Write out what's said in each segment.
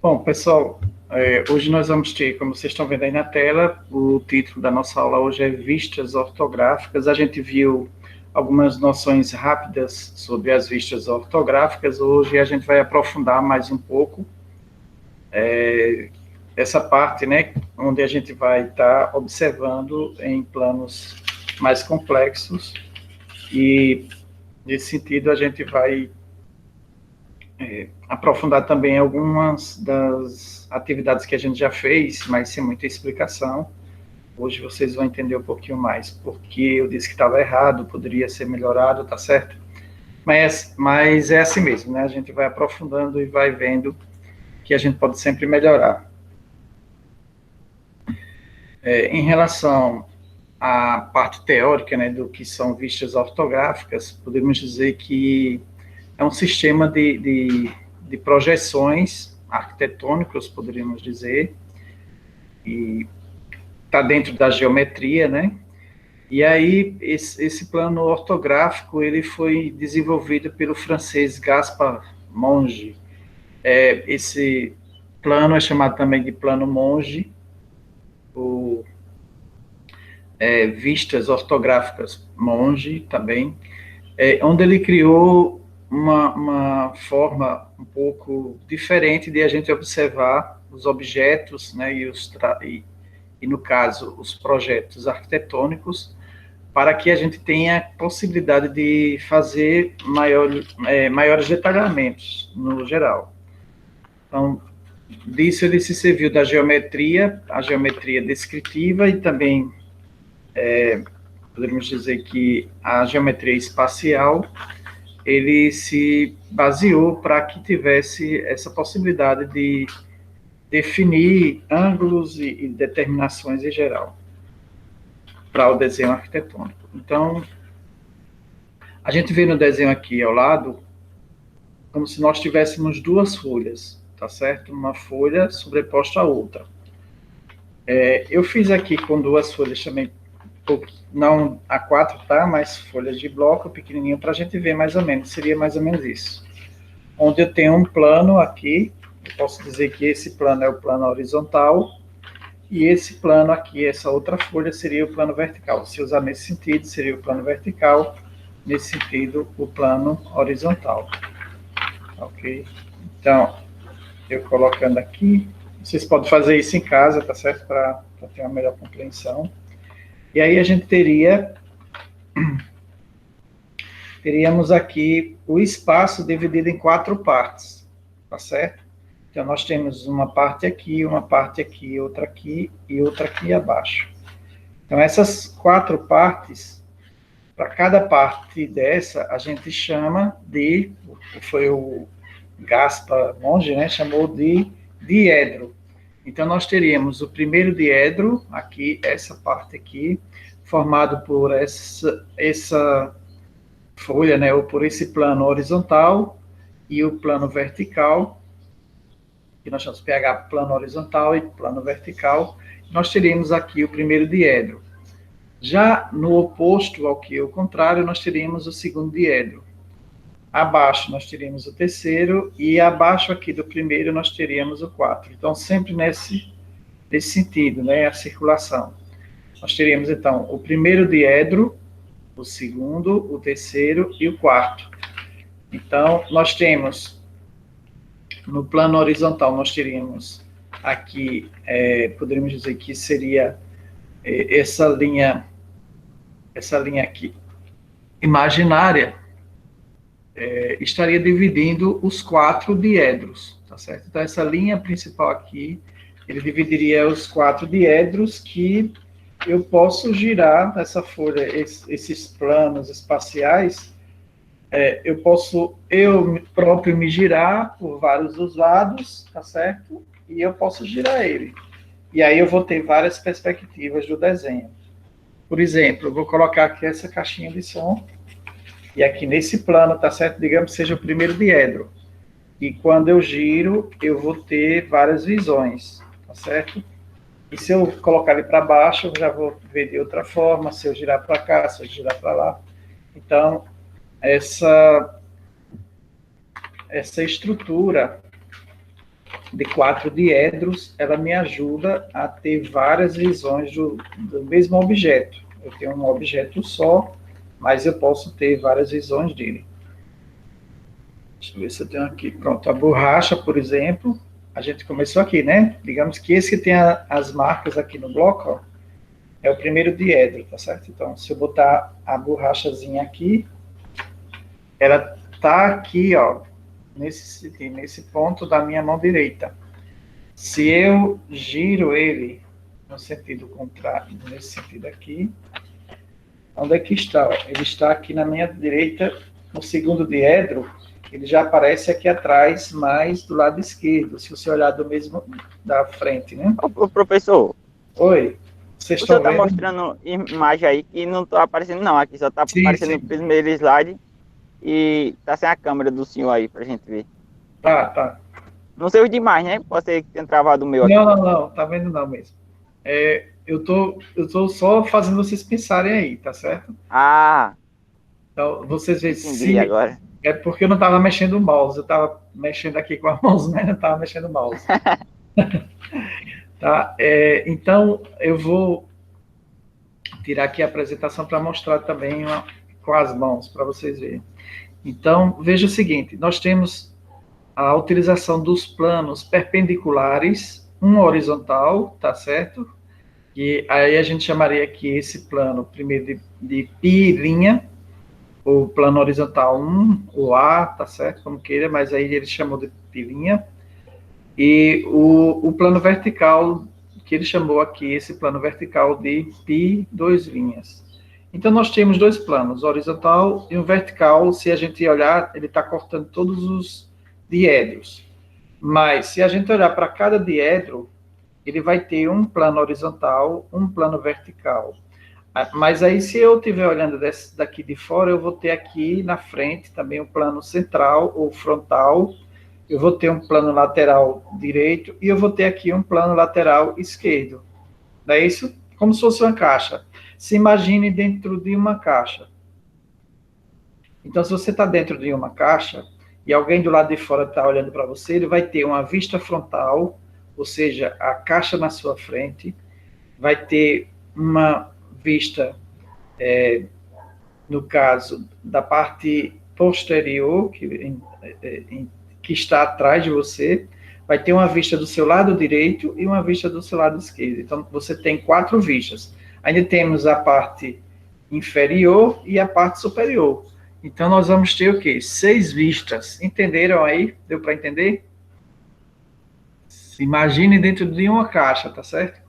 Bom, pessoal, hoje nós vamos ter, como vocês estão vendo aí na tela, o título da nossa aula hoje é Vistas Ortográficas. A gente viu algumas noções rápidas sobre as vistas ortográficas. Hoje a gente vai aprofundar mais um pouco essa parte, né, onde a gente vai estar observando em planos mais complexos, e nesse sentido a gente vai aprofundar também algumas das atividades que a gente já fez, mas sem muita explicação. Hoje vocês vão entender um pouquinho mais, porque eu disse que estava errado, poderia ser melhorado, tá certo? Mas é assim mesmo, né? A gente vai aprofundando e vai vendo que a gente pode sempre melhorar. Em relação à parte teórica, né, do que são vistas ortográficas, podemos dizer que é um sistema de projeções arquitetônicas, poderíamos dizer, e está dentro da geometria, né? E aí, esse plano ortográfico, ele foi desenvolvido pelo francês Gaspard Monge. Esse plano é chamado também de plano Monge, ou vistas ortográficas Monge também, onde ele criou uma forma um pouco diferente de a gente observar os objetos, né, e no caso, os projetos arquitetônicos, para que a gente tenha possibilidade de fazer maiores detalhamentos, no geral. Então, disso ele se serviu da geometria, a geometria descritiva, e também podemos dizer que a geometria espacial, ele se baseou para que tivesse essa possibilidade de definir ângulos e determinações em geral para o desenho arquitetônico. Então, a gente vê no desenho aqui ao lado como se nós tivéssemos duas folhas, tá certo? Uma folha sobreposta à outra. Eu fiz aqui com duas folhas também, não A4, tá? Mas folhas de bloco pequenininho, para a gente ver mais ou menos, seria mais ou menos isso. Onde eu tenho um plano aqui, eu posso dizer que esse plano é o plano horizontal, e esse plano aqui, essa outra folha, seria o plano vertical. Se usar nesse sentido, seria o plano vertical, nesse sentido, o plano horizontal. Ok? Então, eu colocando aqui, vocês podem fazer isso em casa, tá certo? Para ter uma melhor compreensão. E aí a gente teríamos aqui o espaço dividido em 4 partes, tá certo? Então, nós temos uma parte aqui, outra aqui e outra aqui abaixo. Então, essas 4 partes, para cada parte dessa, a gente chama de, foi o Gaspard Monge, né, chamou de diedro. Então, nós teríamos o primeiro diedro, aqui, essa parte aqui, formado por essa folha, né, ou por esse plano horizontal e o plano vertical, que nós chamamos de PH plano horizontal e plano vertical. Nós teríamos aqui o primeiro diedro. Já no oposto ao que é o contrário, nós teríamos o segundo diedro. Abaixo nós teríamos o terceiro, e abaixo aqui do primeiro nós teríamos o 4. Então, sempre nesse sentido, né, a circulação. Nós teríamos, então, o primeiro diedro, o segundo, o terceiro e o quarto. Então, nós temos, no plano horizontal, nós teríamos aqui, poderíamos dizer que seria essa linha aqui, imaginária, estaria dividindo os 4 diedros, tá certo? Então, essa linha principal aqui, ele dividiria os 4 diedros que eu posso girar nessa folha, esses planos espaciais, eu posso eu próprio me girar por vários dos lados, tá certo? E eu posso girar ele. E aí eu vou ter várias perspectivas do desenho. Por exemplo, eu vou colocar aqui essa caixinha de som, e aqui nesse plano, tá certo? Digamos que seja o primeiro diedro. E quando eu giro, eu vou ter várias visões, tá certo? E se eu colocar ele para baixo, eu já vou ver de outra forma, se eu girar para cá, se eu girar para lá. Então, essa estrutura de 4 diedros, ela me ajuda a ter várias visões do mesmo objeto. Eu tenho um objeto só, mas eu posso ter várias visões dele. Deixa eu ver se eu tenho aqui. Pronto, a borracha, por exemplo, a gente começou aqui, né? Digamos que esse que tem as marcas aqui no bloco, ó, é o primeiro diedro, tá certo? Então, se eu botar a borrachazinha aqui, ela tá aqui, ó, nesse ponto da minha mão direita. Se eu giro ele no sentido contrário, nesse sentido aqui, onde é que está? Ele está aqui na minha direita, no segundo diedro, ele já aparece aqui atrás, mais do lado esquerdo, se você olhar do mesmo da frente, né? Ô, professor, Oi, vocês o senhor estão está vendo? mostrando imagem aí que não está aparecendo não, aqui só está Sim, aparecendo o sim. primeiro slide e está sem a câmera do senhor aí pra gente ver. Tá, tá. Não sei os demais, né? Pode ser que tenha travado o meu Não, aqui. não, não, tá vendo não mesmo. Eu tô só fazendo vocês pensarem aí, tá certo? Ah, Então, vocês veem entendi se... agora. É porque eu não estava mexendo o mouse, eu estava mexendo aqui com a mão, mas não estava mexendo o mouse. Tá? Então, eu vou tirar aqui a apresentação para mostrar também com as mãos, para vocês verem. Então, veja o seguinte, nós temos a utilização dos planos perpendiculares, um horizontal, tá certo? E aí a gente chamaria aqui esse plano, primeiro de pi', o plano horizontal 1, o A, tá certo? Como queira, mas aí ele chamou de pi'. E o plano vertical, que ele chamou aqui, esse plano vertical de pi'. Então, nós temos dois planos, horizontal e um vertical. Se a gente olhar, ele está cortando todos os diedros. Mas, se a gente olhar para cada diedro, ele vai ter um plano horizontal, um plano vertical. Mas aí, se eu estiver olhando daqui de fora, eu vou ter aqui na frente também um plano central ou frontal, eu vou ter um plano lateral direito e eu vou ter aqui um plano lateral esquerdo. Não é isso? Como se fosse uma caixa. Se imagine dentro de uma caixa. Então, se você está dentro de uma caixa e alguém do lado de fora está olhando para você, ele vai ter uma vista frontal, ou seja, a caixa na sua frente, vai ter uma vista, no caso, da parte posterior, que está atrás de você, vai ter uma vista do seu lado direito e uma vista do seu lado esquerdo. Então, você tem 4 vistas. Ainda temos a parte inferior e a parte superior. Então, nós vamos ter o quê? 6 vistas. Entenderam aí? Deu para entender? Imagine dentro de uma caixa, tá certo?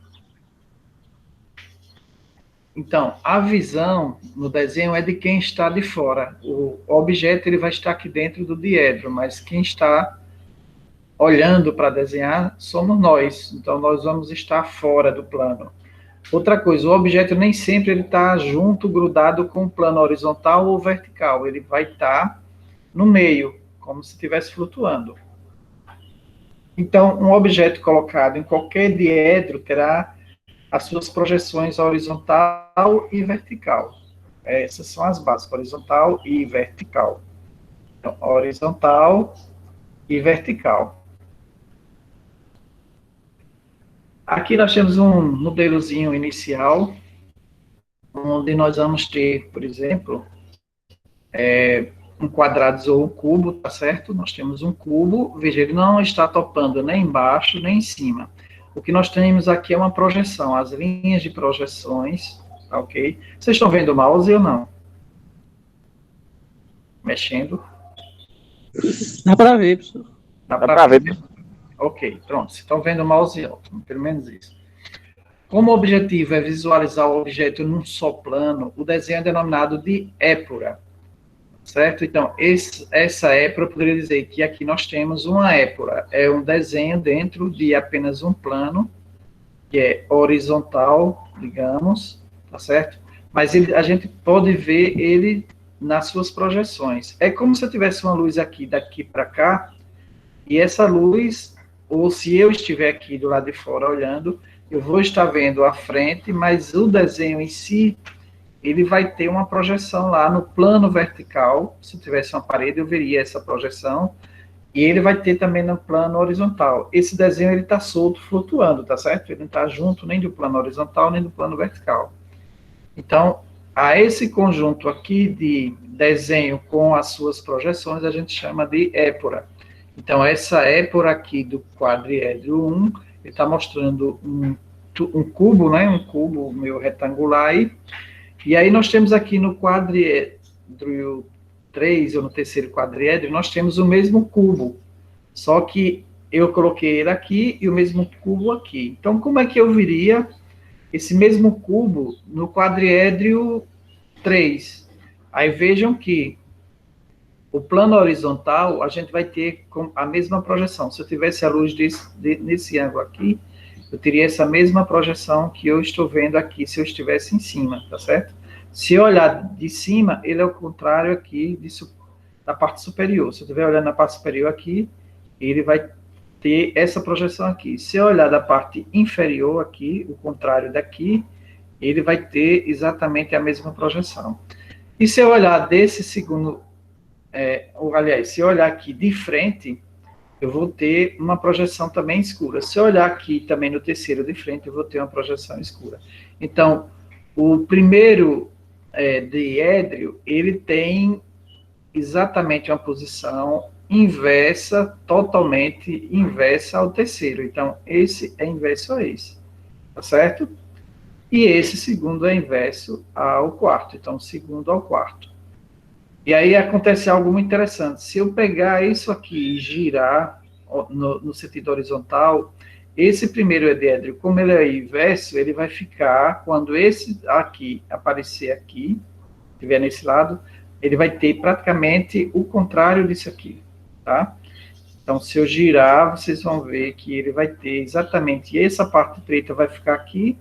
Então, a visão no desenho é de quem está de fora. O objeto ele vai estar aqui dentro do diedro, mas quem está olhando para desenhar somos nós. Então, nós vamos estar fora do plano. Outra coisa, o objeto nem sempre ele está junto, grudado com o plano horizontal ou vertical. Ele vai estar no meio, como se estivesse flutuando. Então, um objeto colocado em qualquer diedro terá as suas projeções horizontal e vertical. Essas são as bases, horizontal e vertical. Então, horizontal e vertical. Aqui nós temos um modelozinho inicial, onde nós vamos ter, por exemplo, um quadrado ou um cubo, tá certo? Nós temos um cubo, veja, ele não está topando nem embaixo, nem em cima. O que nós temos aqui é uma projeção, as linhas de projeções, tá ok? Vocês estão vendo o mouse ou não? Mexendo? Dá para ver, professor. Dá Dá para pra ver, ver. né? Ok, pronto. Vocês estão vendo o mouse ótimo, pelo menos isso. Como o objetivo é visualizar o objeto num só plano, o desenho é denominado de épura, certo? Então, essa épura, eu poderia dizer que aqui nós temos uma épura, é um desenho dentro de apenas um plano, que é horizontal, digamos, tá certo? Mas a gente pode ver ele nas suas projeções. É como se eu tivesse uma luz aqui, daqui para cá, e essa luz, ou se eu estiver aqui do lado de fora olhando, eu vou estar vendo a frente, mas o desenho em si, ele vai ter uma projeção lá no plano vertical. Se tivesse uma parede, eu veria essa projeção. E ele vai ter também no plano horizontal. Esse desenho, ele está solto, flutuando, tá certo? Ele não está junto nem do plano horizontal, nem do plano vertical. Então, a esse conjunto aqui de desenho com as suas projeções, a gente chama de épora. Então, essa épora aqui do quadriedro 1, ele está mostrando um cubo, né? Um cubo meio retangular aí. E aí nós temos aqui no quadriedro 3, ou no terceiro quadriedro, nós temos o mesmo cubo. Só que eu coloquei ele aqui e o mesmo cubo aqui. Então, como é que eu viria esse mesmo cubo no quadriedro 3? Aí vejam que o plano horizontal, a gente vai ter a mesma projeção. Se eu tivesse a luz nesse ângulo aqui, eu teria essa mesma projeção que eu estou vendo aqui, se eu estivesse em cima, tá certo? Se eu olhar de cima, ele é o contrário aqui da parte superior. Se eu estiver olhando na parte superior aqui, ele vai ter essa projeção aqui. Se eu olhar da parte inferior aqui, o contrário daqui, ele vai ter exatamente a mesma projeção. E se eu olhar desse segundo, aliás, se eu olhar aqui de frente, eu vou ter uma projeção também escura. Se eu olhar aqui também no terceiro de frente, eu vou ter uma projeção escura. Então, o primeiro diédrio, ele tem exatamente uma posição inversa, totalmente inversa ao terceiro. Então, esse é inverso a esse, tá certo? E esse segundo é inverso ao quarto. Então, segundo ao quarto. E aí acontece algo muito interessante. Se eu pegar isso aqui e girar no sentido horizontal, esse primeiro ediedro, como ele é inverso, ele vai ficar, quando esse aqui aparecer aqui, estiver nesse lado, ele vai ter praticamente o contrário disso aqui, tá? Então, se eu girar, vocês vão ver que ele vai ter exatamente essa parte preta vai ficar aqui,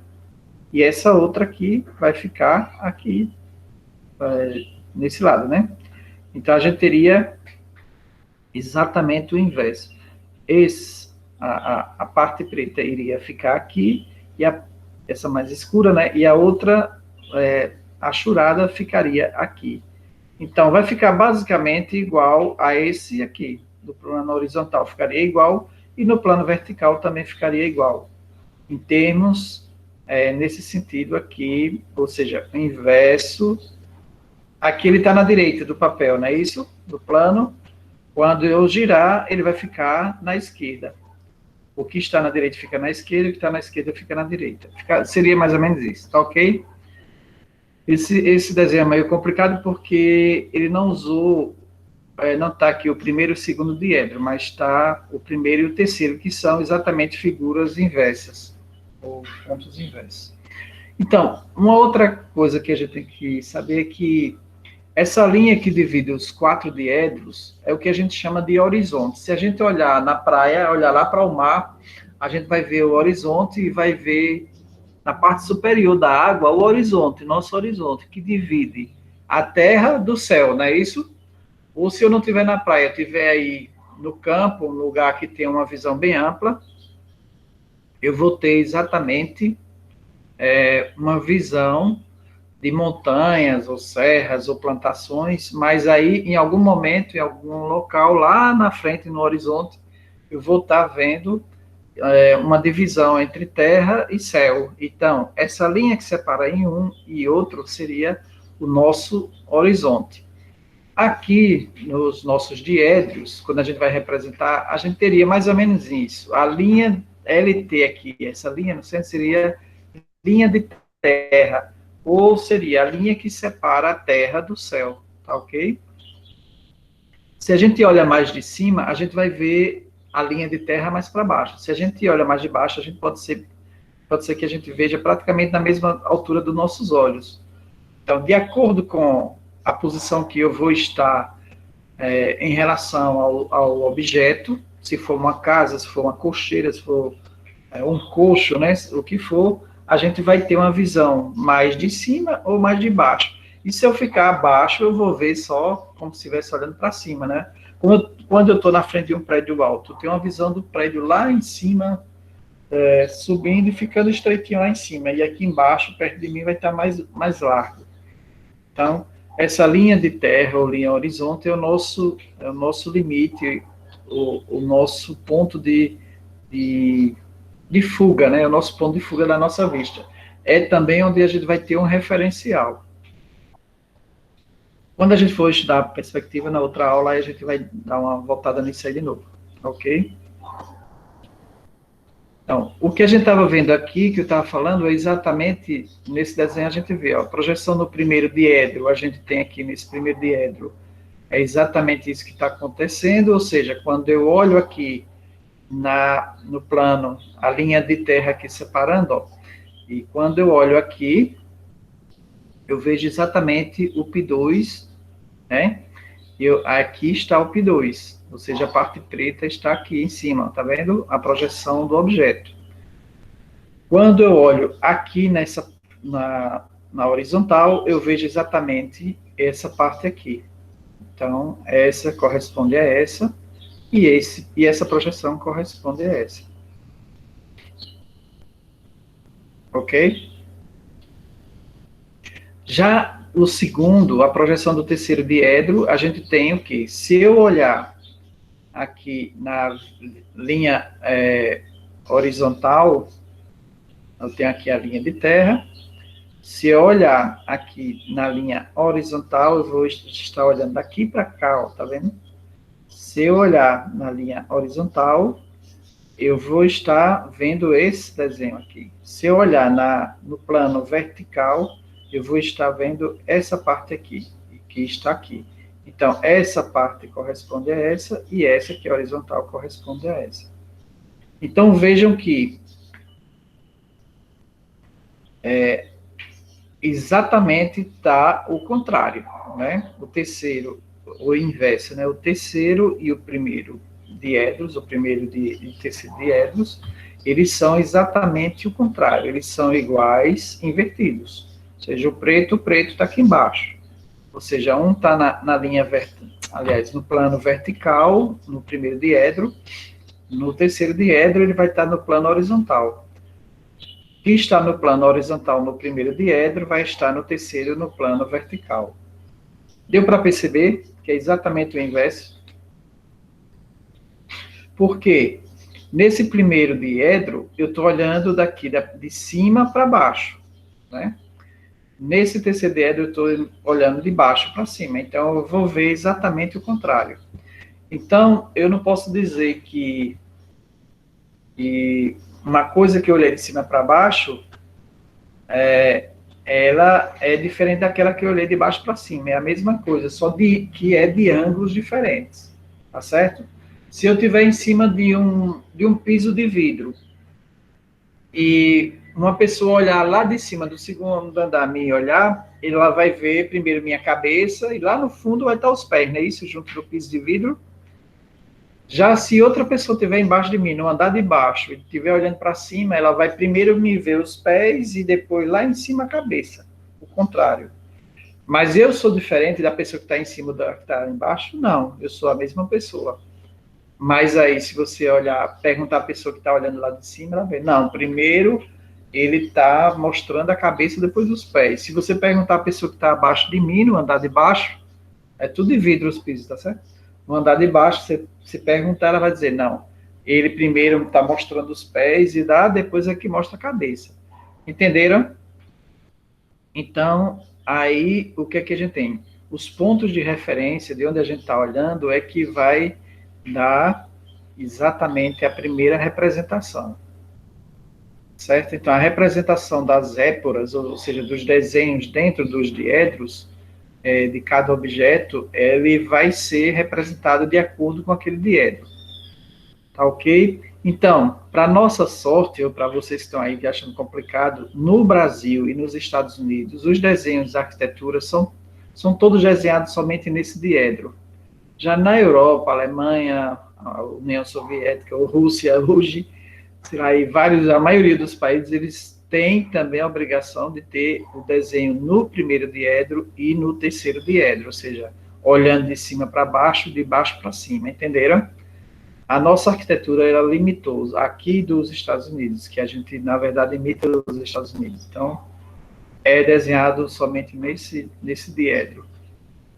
e essa outra aqui vai ficar aqui, nesse lado, né? Então, a gente teria exatamente o inverso. A parte preta iria ficar aqui, e essa mais escura, né? E a outra, achurada, ficaria aqui. Então, vai ficar basicamente igual a esse aqui. No plano horizontal ficaria igual, e no plano vertical também ficaria igual. Em termos, nesse sentido aqui, ou seja, o inverso. Aqui ele está na direita do papel, não é isso? Do plano. Quando eu girar, ele vai ficar na esquerda. O que está na direita fica na esquerda, o que está na esquerda fica na direita. Seria mais ou menos isso, tá ok? Esse desenho é meio complicado porque ele não usou, não está aqui o primeiro e o segundo diedro, mas está o primeiro e o terceiro, que são exatamente figuras inversas, ou pontos inversos. Então, uma outra coisa que a gente tem que saber é que essa linha que divide os 4 diedros é o que a gente chama de horizonte. Se a gente olhar na praia, olhar lá para o mar, a gente vai ver o horizonte e vai ver na parte superior da água o horizonte, nosso horizonte, que divide a terra do céu, não é isso? Ou se eu não estiver na praia, estiver aí no campo, um lugar que tem uma visão bem ampla, eu vou ter exatamente uma visão de montanhas, ou serras, ou plantações, mas aí, em algum momento, em algum local, lá na frente, no horizonte, eu vou estar vendo uma divisão entre terra e céu. Então, essa linha que separa em um e outro seria o nosso horizonte. Aqui, nos nossos diédrios, quando a gente vai representar, a gente teria mais ou menos isso. A linha LT aqui, essa linha no centro seria linha de terra, ou seria a linha que separa a terra do céu, tá ok? Se a gente olha mais de cima, a gente vai ver a linha de terra mais para baixo. Se a gente olha mais de baixo, a gente pode ser que a gente veja praticamente na mesma altura dos nossos olhos. Então, de acordo com a posição que eu vou estar em relação ao objeto, se for uma casa, se for uma cocheira, se for um coxo, né, o que for, a gente vai ter uma visão mais de cima ou mais de baixo. E se eu ficar abaixo, eu vou ver só como se estivesse olhando para cima, né? Quando eu estou na frente de um prédio alto, eu tenho uma visão do prédio lá em cima, subindo e ficando estreitinho lá em cima. E aqui embaixo, perto de mim, vai estar mais largo. Então, essa linha de terra ou linha horizonte é o nosso limite, o nosso ponto de fuga, né? O nosso ponto de fuga da nossa vista. É também onde a gente vai ter um referencial. Quando a gente for estudar a perspectiva, na outra aula, a gente vai dar uma voltada nisso aí de novo, ok? Então, o que a gente estava vendo aqui, que eu estava falando, é exatamente, nesse desenho a gente vê, ó, a projeção no primeiro diedro, a gente tem aqui nesse primeiro diedro, é exatamente isso que está acontecendo, ou seja, quando eu olho aqui no plano, a linha de terra aqui separando, ó, e quando eu olho aqui, eu vejo exatamente o P2, né? Aqui está o P2, ou seja, a parte preta está aqui em cima, tá vendo? A projeção do objeto. Quando eu olho aqui na horizontal, eu vejo exatamente essa parte aqui. Então, essa corresponde a essa, e essa projeção corresponde a essa. Ok? Já o segundo, a projeção do terceiro diedro, a gente tem o quê? Se eu olhar aqui na linha horizontal, eu tenho aqui a linha de terra. Se eu olhar aqui na linha horizontal, eu vou estar olhando daqui para cá, ó, tá vendo? Se eu olhar na linha horizontal, eu vou estar vendo esse desenho aqui. Se eu olhar no plano vertical, eu vou estar vendo essa parte aqui, que está aqui. Então, essa parte corresponde a essa, e essa que é horizontal corresponde a essa. Então, vejam que exatamente está o contrário, né? O terceiro, o inverso, né? O terceiro e o primeiro diedros, o primeiro e terceiro diedros, eles são exatamente o contrário, eles são iguais, invertidos. Ou seja, o preto está aqui embaixo. Ou seja, um está na linha aliás, no plano vertical, no primeiro diedro, no terceiro diedro ele vai estar no plano horizontal. O que está no plano horizontal no primeiro diedro vai estar no terceiro no plano vertical. Deu para perceber que é exatamente o inverso? Porque nesse primeiro diedro, eu estou olhando daqui de cima para baixo, né? Nesse terceiro diedro, eu estou olhando de baixo para cima. Então, eu vou ver exatamente o contrário. Então, eu não posso dizer que uma coisa que eu olhei de cima para baixo, ela é diferente daquela que eu olhei de baixo para cima. É a mesma coisa, só que é de ângulos diferentes. Tá certo? Se eu estiver em cima de um piso de vidro e uma pessoa olhar lá de cima do segundo andar, me olhar, ela vai ver primeiro minha cabeça e lá no fundo vai estar os pés, não é isso? Junto do piso de vidro. Já se outra pessoa estiver embaixo de mim, no andar de baixo, e estiver olhando para cima, ela vai primeiro me ver os pés e depois lá em cima a cabeça. O contrário. Mas eu sou diferente da pessoa que está em cima da que está embaixo? Não, eu sou a mesma pessoa. Mas aí, se você olhar, perguntar à pessoa que está olhando lá de cima, ela vê, não, primeiro ele está mostrando a cabeça, depois os pés. Se você perguntar à pessoa que está abaixo de mim, no andar de baixo, é tudo de vidro os pisos, tá certo? No andar de baixo, se perguntar, ela vai dizer, não, ele primeiro está mostrando os pés e depois é que mostra a cabeça. Entenderam? Então, aí, o que é que a gente tem? Os pontos de referência de onde a gente está olhando é que vai dar exatamente a primeira representação. Certo? Então, a representação das époras, ou seja, dos desenhos dentro dos diedros, de cada objeto, ele vai ser representado de acordo com aquele diedro. Tá ok? Então, para nossa sorte, ou para vocês que estão aí achando complicado, no Brasil e nos Estados Unidos, os desenhos de arquitetura são todos desenhados somente nesse diedro. Já na Europa, Alemanha, a União Soviética, ou Rússia, hoje, sei lá, e a maioria dos países, eles têm também a obrigação de ter o desenho no primeiro diedro e no terceiro diedro, ou seja, olhando de cima para baixo, de baixo para cima, entenderam? A nossa arquitetura, ela limitou aqui dos Estados Unidos, que a gente, na verdade, imita os Estados Unidos. Então, é desenhado somente nesse diedro,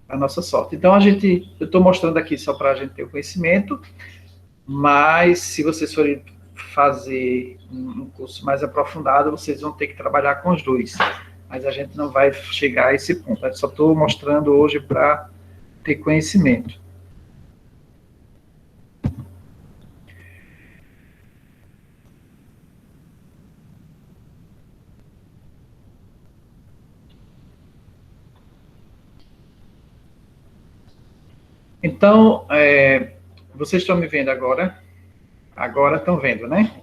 a nossa sorte. Então, eu estou mostrando aqui só para a gente ter o conhecimento, mas se vocês forem fazer um curso mais aprofundado, vocês vão ter que trabalhar com os dois. Mas a gente não vai chegar a esse ponto. Eu só estou mostrando hoje para ter conhecimento. Então, vocês estão me vendo agora? Agora estão vendo, né?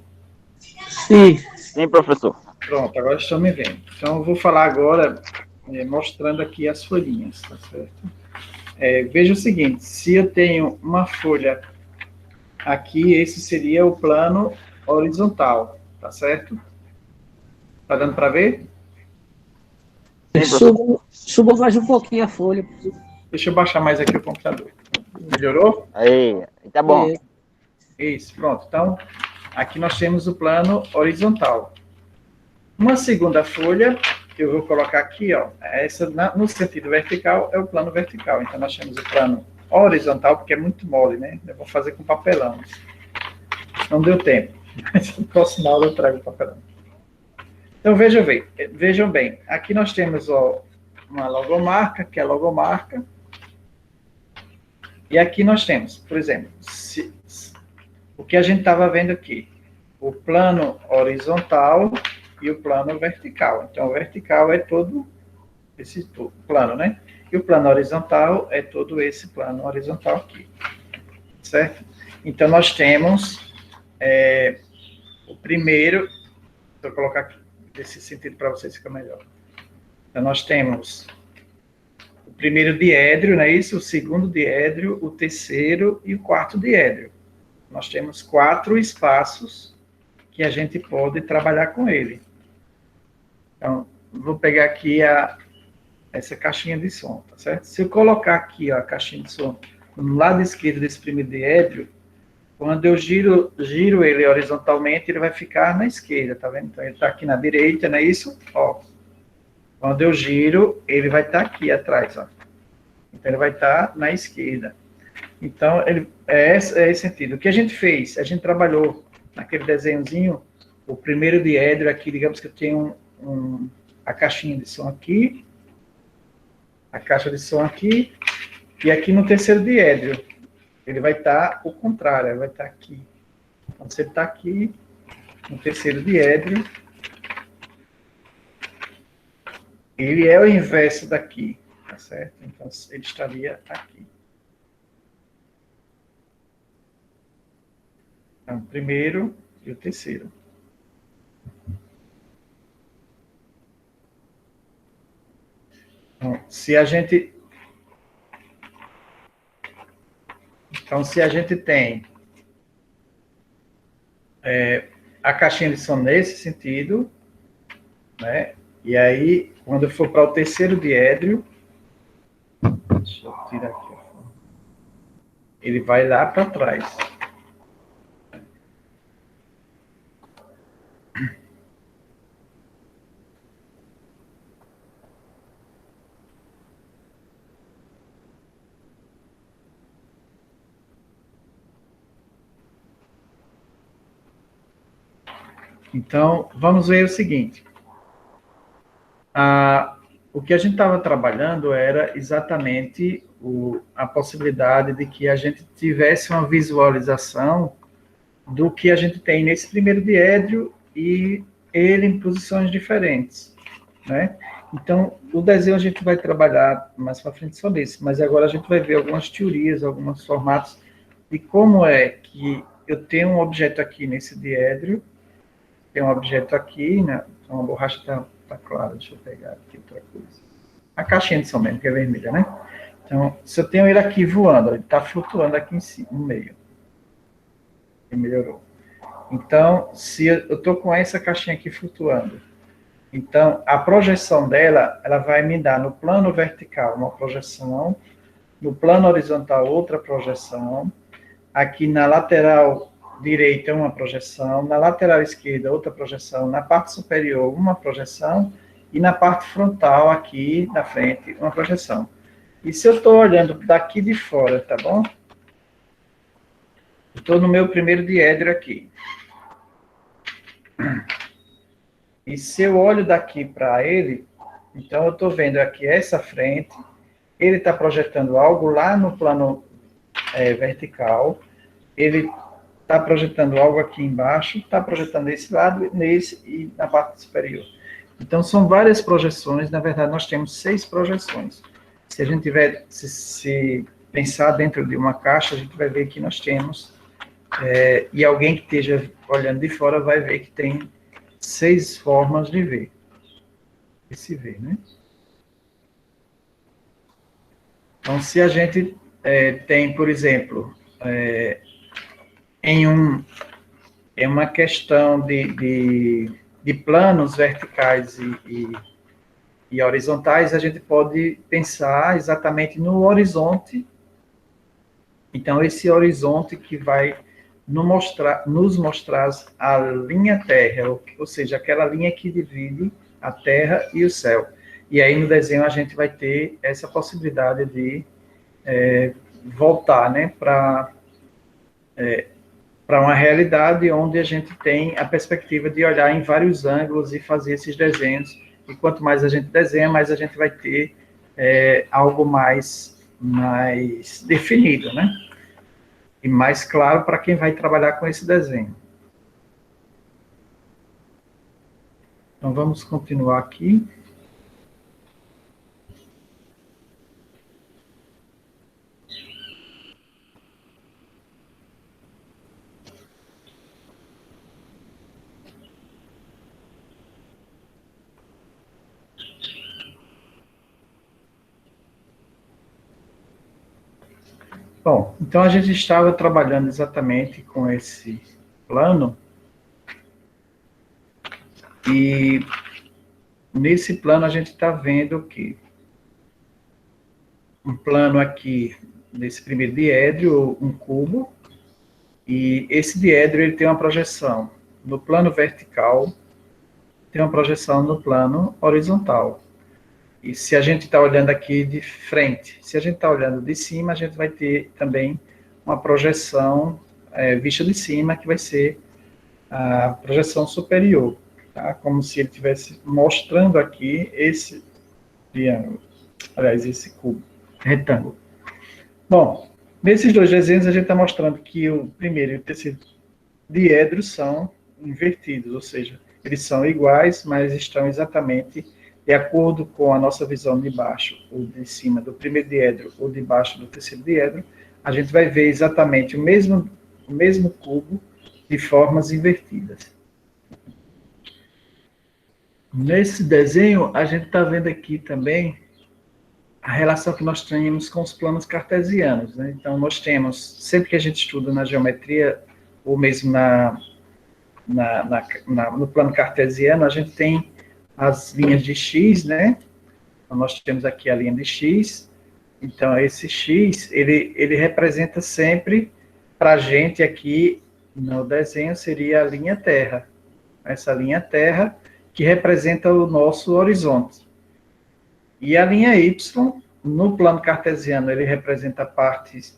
Sim. Sim, professor. Pronto, agora estão me vendo. Então, eu vou falar agora, mostrando aqui as folhinhas, tá certo? Veja o seguinte, se eu tenho uma folha aqui, esse seria o plano horizontal, tá certo? Tá dando para ver? Suba mais um pouquinho a folha. Deixa eu baixar mais aqui o computador. Melhorou? Aí, tá bom. Isso, pronto. Então, aqui nós temos o plano horizontal. Uma segunda folha, que eu vou colocar aqui, ó, essa no sentido vertical é o plano vertical. Então, nós temos o plano horizontal, porque é muito mole, né? Eu vou fazer com papelão. Não deu tempo. Mas no próximo aula eu trago papelão. Então, vejam bem. Aqui nós temos, ó, uma logomarca, que é a logomarca. E aqui nós temos, por exemplo, o que a gente estava vendo aqui, o plano horizontal e o plano vertical. Então, o vertical é todo esse plano, né? E o plano horizontal é todo esse plano horizontal aqui, certo? Então, nós temos o primeiro, vou colocar aqui, nesse sentido para vocês ficar melhor. Então, nós temos o primeiro diedro, não é isso? O segundo diedro, o terceiro e o quarto diedro. Nós temos 4 espaços que a gente pode trabalhar com ele. Então, vou pegar aqui essa caixinha de som, tá certo? Se eu colocar aqui, ó, a caixinha de som no lado esquerdo desse primeiro diedro, quando eu giro ele horizontalmente, ele vai ficar na esquerda, tá vendo? Então, ele está aqui na direita, não é isso? Ó. Quando eu giro, ele vai estar aqui atrás, ó. Então, ele vai estar na esquerda. Então, é esse sentido. O que a gente fez? A gente trabalhou naquele desenhozinho, o primeiro diedro aqui, digamos que eu tenho a caixinha de som aqui, a caixa de som aqui, e aqui no terceiro diedro, ele vai estar o contrário, ele vai estar aqui. Então, você está aqui, no terceiro diedro, ele é o inverso daqui, tá certo? Então, ele estaria aqui. Então, o primeiro e o terceiro. Então, se a gente tem a caixinha de som nesse sentido, né? E aí, quando eu for para o terceiro diedro, deixa eu tirar aqui, ele vai lá para trás. Então, vamos ver o seguinte. O que a gente estava trabalhando era exatamente a possibilidade de que a gente tivesse uma visualização do que a gente tem nesse primeiro diedro e ele em posições diferentes, né? Então, o desenho a gente vai trabalhar mais para frente só desse, mas agora a gente vai ver algumas teorias, alguns formatos de como é que eu tenho um objeto aqui nesse diédro, tem um objeto aqui, né? Então a borracha está clara, deixa eu pegar aqui outra coisa. A caixinha de som mesmo, que é vermelha, né? Então, se eu tenho ele aqui voando, ele está flutuando aqui em cima, no meio. Ele melhorou. Então, se eu estou com essa caixinha aqui flutuando, então, a projeção dela, ela vai me dar no plano vertical uma projeção, no plano horizontal outra projeção, aqui na lateral direita uma projeção, na lateral esquerda outra projeção, na parte superior uma projeção e na parte frontal aqui na frente uma projeção. E se eu estou olhando daqui de fora, tá bom? Estou no meu primeiro diédro aqui. E se eu olho daqui para ele, então eu estou vendo aqui essa frente, ele está projetando algo lá no plano vertical, ele está projetando algo aqui embaixo, está projetando esse lado, nesse e na parte superior. Então são várias projeções, na verdade nós temos 6 projeções. Se a gente tiver, se pensar dentro de uma caixa, a gente vai ver que nós temos, e alguém que esteja olhando de fora vai ver que tem 6 formas de ver. Esse ver, né? Então, se a gente tem, por exemplo, em uma questão de planos verticais e horizontais, a gente pode pensar exatamente no horizonte. Então, esse horizonte que vai nos mostrar a linha terra, ou seja, aquela linha que divide a terra e o céu. E aí no desenho a gente vai ter essa possibilidade de voltar, né, para uma realidade onde a gente tem a perspectiva de olhar em vários ângulos e fazer esses desenhos. E quanto mais a gente desenha, mais a gente vai ter algo mais definido, né? E mais claro para quem vai trabalhar com esse desenho. Então, vamos continuar aqui. Bom, então a gente estava trabalhando exatamente com esse plano, e nesse plano a gente está vendo que um plano aqui, nesse primeiro diédro, um cubo, e esse diédro ele tem uma projeção no plano vertical, tem uma projeção no plano horizontal. E se a gente está olhando aqui de frente, se a gente está olhando de cima, a gente vai ter também uma projeção vista de cima, que vai ser a projeção superior, tá? Como se ele estivesse mostrando aqui esse triângulo, aliás, esse cubo, retângulo. Bom, nesses 2 desenhos a gente está mostrando que o primeiro e o terceiro diedros são invertidos, ou seja, eles são iguais, mas estão exatamente de acordo com a nossa visão de baixo ou de cima do primeiro diedro ou de baixo do terceiro diedro, a gente vai ver exatamente o mesmo cubo de formas invertidas. Nesse desenho, a gente está vendo aqui também a relação que nós temos com os planos cartesianos, né? Então, nós temos, sempre que a gente estuda na geometria, ou mesmo no plano cartesiano, a gente tem as linhas de X, né? Então, nós temos aqui a linha de X. Então, esse X, ele representa sempre, para a gente aqui, no desenho, seria a linha terra. Essa linha terra, que representa o nosso horizonte. E a linha Y, no plano cartesiano, ele representa a parte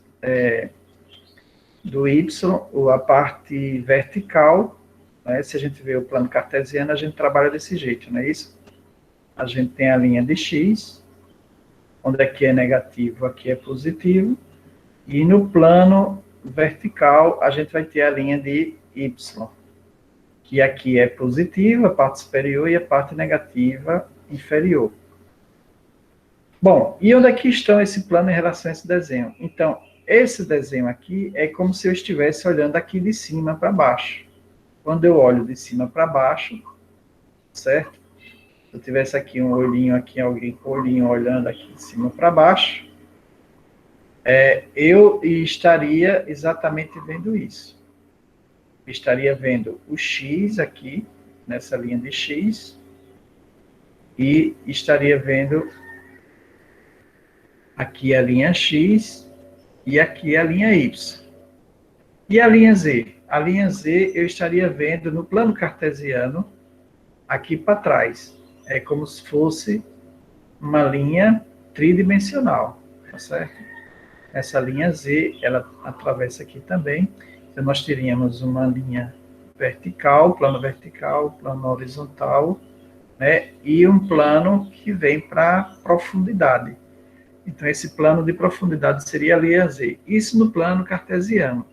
do Y, ou a parte vertical, né? Se a gente vê o plano cartesiano, a gente trabalha desse jeito, não é isso? A gente tem a linha de X, onde aqui é negativo, aqui é positivo, e no plano vertical, a gente vai ter a linha de Y, que aqui é positiva, a parte superior, e a parte negativa inferior. Bom, e onde é que estão esse plano em relação a esse desenho? Então, esse desenho aqui é como se eu estivesse olhando aqui de cima para baixo. Quando eu olho de cima para baixo, certo? Se eu tivesse aqui um olhinho, aqui alguém com o olhinho olhando aqui de cima para baixo, eu estaria exatamente vendo isso. Estaria vendo o X aqui, nessa linha de X, e estaria vendo aqui a linha X e aqui a linha Y. E a linha Z? A linha Z eu estaria vendo no plano cartesiano aqui para trás. É como se fosse uma linha tridimensional, tá certo? Essa linha Z, ela atravessa aqui também. Então, nós teríamos uma linha vertical, plano horizontal, né? E um plano que vem para profundidade. Então, esse plano de profundidade seria a linha Z. Isso no plano cartesiano.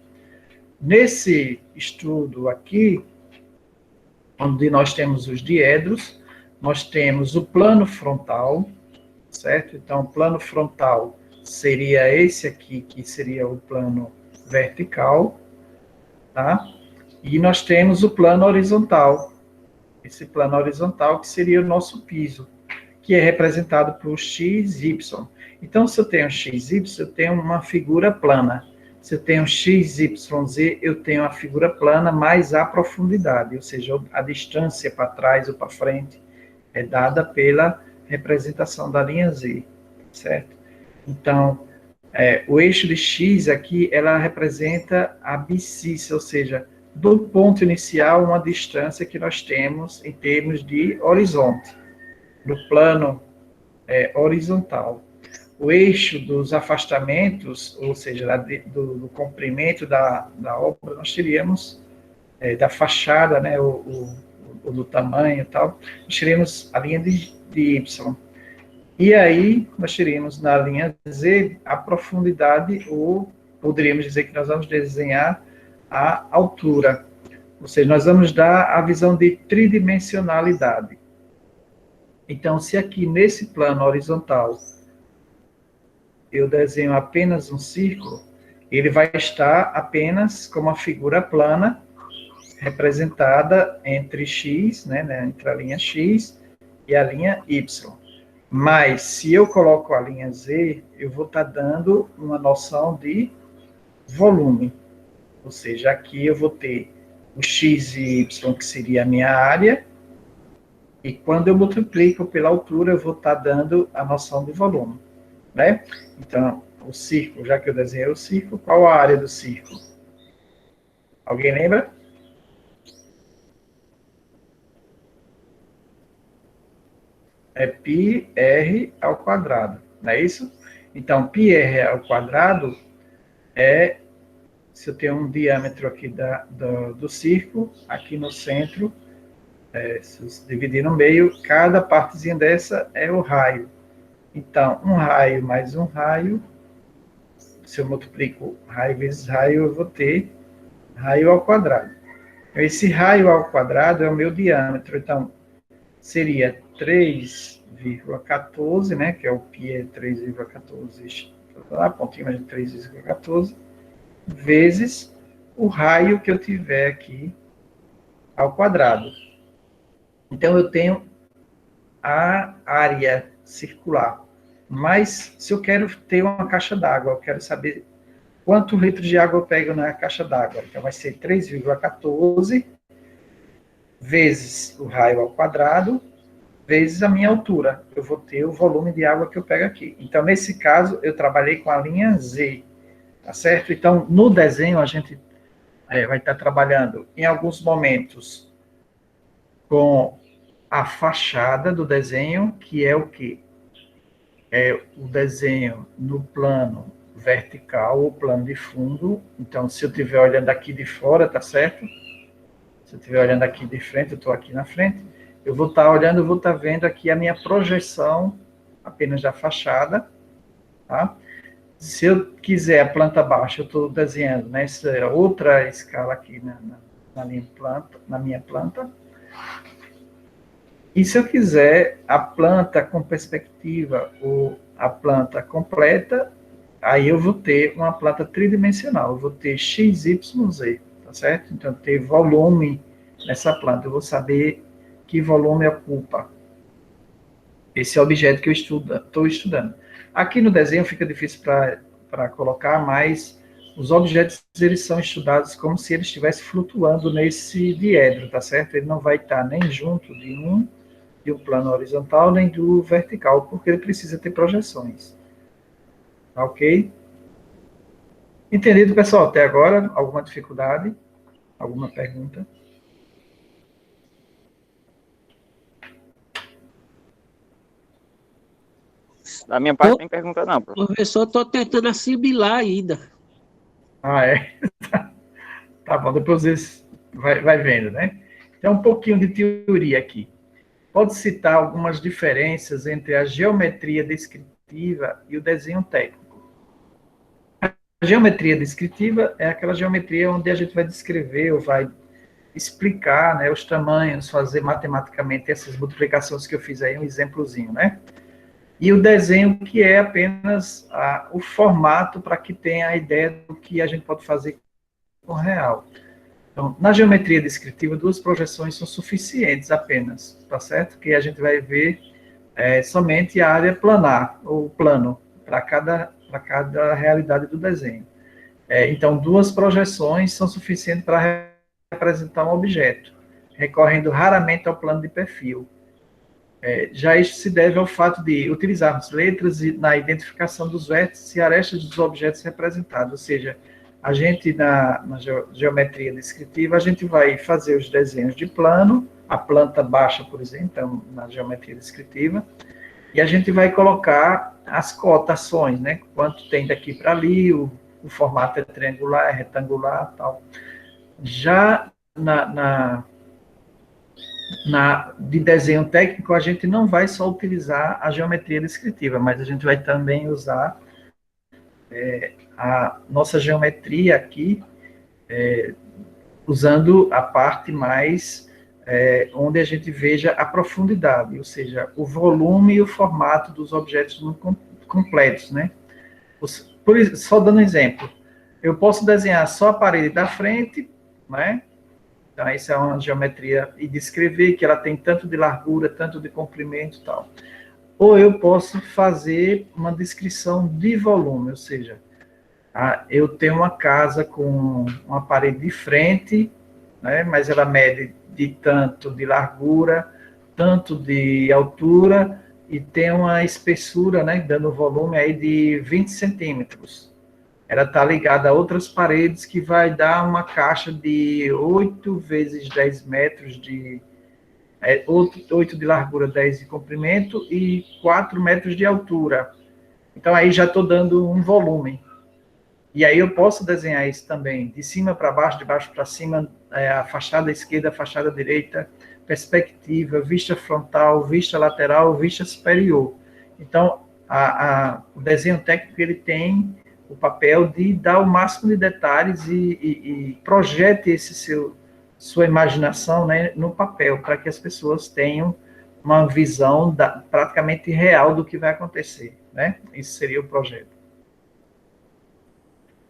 Nesse estudo aqui, onde nós temos os diedros, nós temos o plano frontal, certo? Então, o plano frontal seria esse aqui, que seria o plano vertical, tá? E nós temos o plano horizontal, esse plano horizontal que seria o nosso piso, que é representado por x, y. Então, se eu tenho x, y, eu tenho uma figura plana. Se eu tenho x, y, z, eu tenho a figura plana mais a profundidade, ou seja, a distância para trás ou para frente é dada pela representação da linha z, certo? Então, o eixo de x aqui, ela representa a abscissa, ou seja, do ponto inicial, uma distância que nós temos em termos de horizonte, do plano horizontal. O eixo dos afastamentos, ou seja, do comprimento da obra, nós teríamos, da fachada, né, ou do tamanho e tal, nós teríamos a linha de Y. E aí, nós teríamos na linha Z a profundidade, ou poderíamos dizer que nós vamos desenhar a altura. Ou seja, nós vamos dar a visão de tridimensionalidade. Então, se aqui nesse plano horizontal eu desenho apenas um círculo, ele vai estar apenas com uma figura plana, representada entre x, né, entre a linha x e a linha y. Mas, se eu coloco a linha z, eu vou estar dando uma noção de volume. Ou seja, aqui eu vou ter o x e y, que seria a minha área, e quando eu multiplico pela altura, eu vou estar dando a noção de volume, né? Então, o círculo, já que eu desenhei o círculo, qual a área do círculo? Alguém lembra? É πr ao quadrado, não é isso? Então, πr ao quadrado se eu tenho um diâmetro aqui do círculo, aqui no centro, se eu dividir no meio, cada partezinha dessa é o raio. Então, um raio mais um raio, se eu multiplico raio vezes raio, eu vou ter raio ao quadrado. Esse raio ao quadrado é o meu diâmetro, então, seria 3,14, né, que é o π, é 3,14, lá, pontinho mais de 3,14, vezes o raio que eu tiver aqui ao quadrado. Então, eu tenho a área circular. Mas, se eu quero ter uma caixa d'água, eu quero saber quanto litros de água eu pego na caixa d'água. Então, vai ser 3,14 vezes o raio ao quadrado, vezes a minha altura. Eu vou ter o volume de água que eu pego aqui. Então, nesse caso, eu trabalhei com a linha Z, tá certo? Então, no desenho, a gente vai estar trabalhando, em alguns momentos, com a fachada do desenho, que é o quê? É o desenho no plano vertical, ou plano de fundo. Então, se eu estiver olhando aqui de fora, tá certo? Se eu estiver olhando aqui de frente, eu estou aqui na frente, eu vou estar olhando, eu vou estar vendo aqui a minha projeção apenas da fachada, tá? Se eu quiser a planta baixa, eu estou desenhando nessa outra escala aqui na minha planta. E se eu quiser a planta com perspectiva, ou a planta completa, aí eu vou ter uma planta tridimensional, eu vou ter x, y, z, tá certo? Então, ter volume nessa planta, eu vou saber que volume ocupa esse objeto que eu estou estudando. Aqui no desenho fica difícil para colocar, mas os objetos eles são estudados como se eles estivessem flutuando nesse diedro, tá certo? Ele não vai estar nem junto de um plano horizontal, nem do vertical, porque ele precisa ter projeções. Tá ok? Entendido, pessoal? Até agora, alguma dificuldade? Alguma pergunta? Da minha parte, não tem pergunta não, professor. Professor, estou tentando assimilar ainda. Ah, é? Tá bom, depois vocês vai vendo, né? Então, um pouquinho de teoria aqui. Pode citar algumas diferenças entre a geometria descritiva e o desenho técnico. A geometria descritiva é aquela geometria onde a gente vai descrever ou vai explicar, né, os tamanhos, fazer matematicamente essas multiplicações que eu fiz aí, um exemplozinho, né? E o desenho, que é apenas o formato para que tenha a ideia do que a gente pode fazer com o real. Então, na geometria descritiva, 2 projeções são suficientes apenas, tá certo? Que a gente vai ver somente a área planar, ou plano, para cada realidade do desenho. Então, 2 projeções são suficientes para representar um objeto, recorrendo raramente ao plano de perfil. Já isso se deve ao fato de utilizarmos letras na identificação dos vértices e arestas dos objetos representados, ou seja, a gente, na geometria descritiva, a gente vai fazer os desenhos de plano, a planta baixa, por exemplo, então, na geometria descritiva, e a gente vai colocar as cotações, né? Quanto tem daqui para ali, o formato é triangular, é retangular, tal. Já de desenho técnico, a gente não vai só utilizar a geometria descritiva, mas a gente vai também usar a nossa geometria aqui, usando a parte mais onde a gente veja a profundidade, ou seja, o volume e o formato dos objetos completos, né? Só dando um exemplo, eu posso desenhar só a parede da frente, né? Então, essa é uma geometria, e descrever que ela tem tanto de largura, tanto de comprimento e tal. Ou eu posso fazer uma descrição de volume, ou seja, eu tenho uma casa com uma parede de frente, né, mas ela mede de tanto de largura, tanto de altura, e tem uma espessura, né, dando volume aí de 20 centímetros. Ela está ligada a outras paredes que vai dar uma caixa de 8 vezes 10 metros de 8 de largura, 10 de comprimento e 4 metros de altura. Então, aí já estou dando um volume. E aí eu posso desenhar isso também, de cima para baixo, de baixo para cima, a fachada esquerda, a fachada direita, perspectiva, vista frontal, vista lateral, vista superior. Então, o desenho técnico, ele tem o papel de dar o máximo de detalhes e projete sua imaginação, né, no papel, para que as pessoas tenham uma visão praticamente real do que vai acontecer, né? Isso seria o projeto.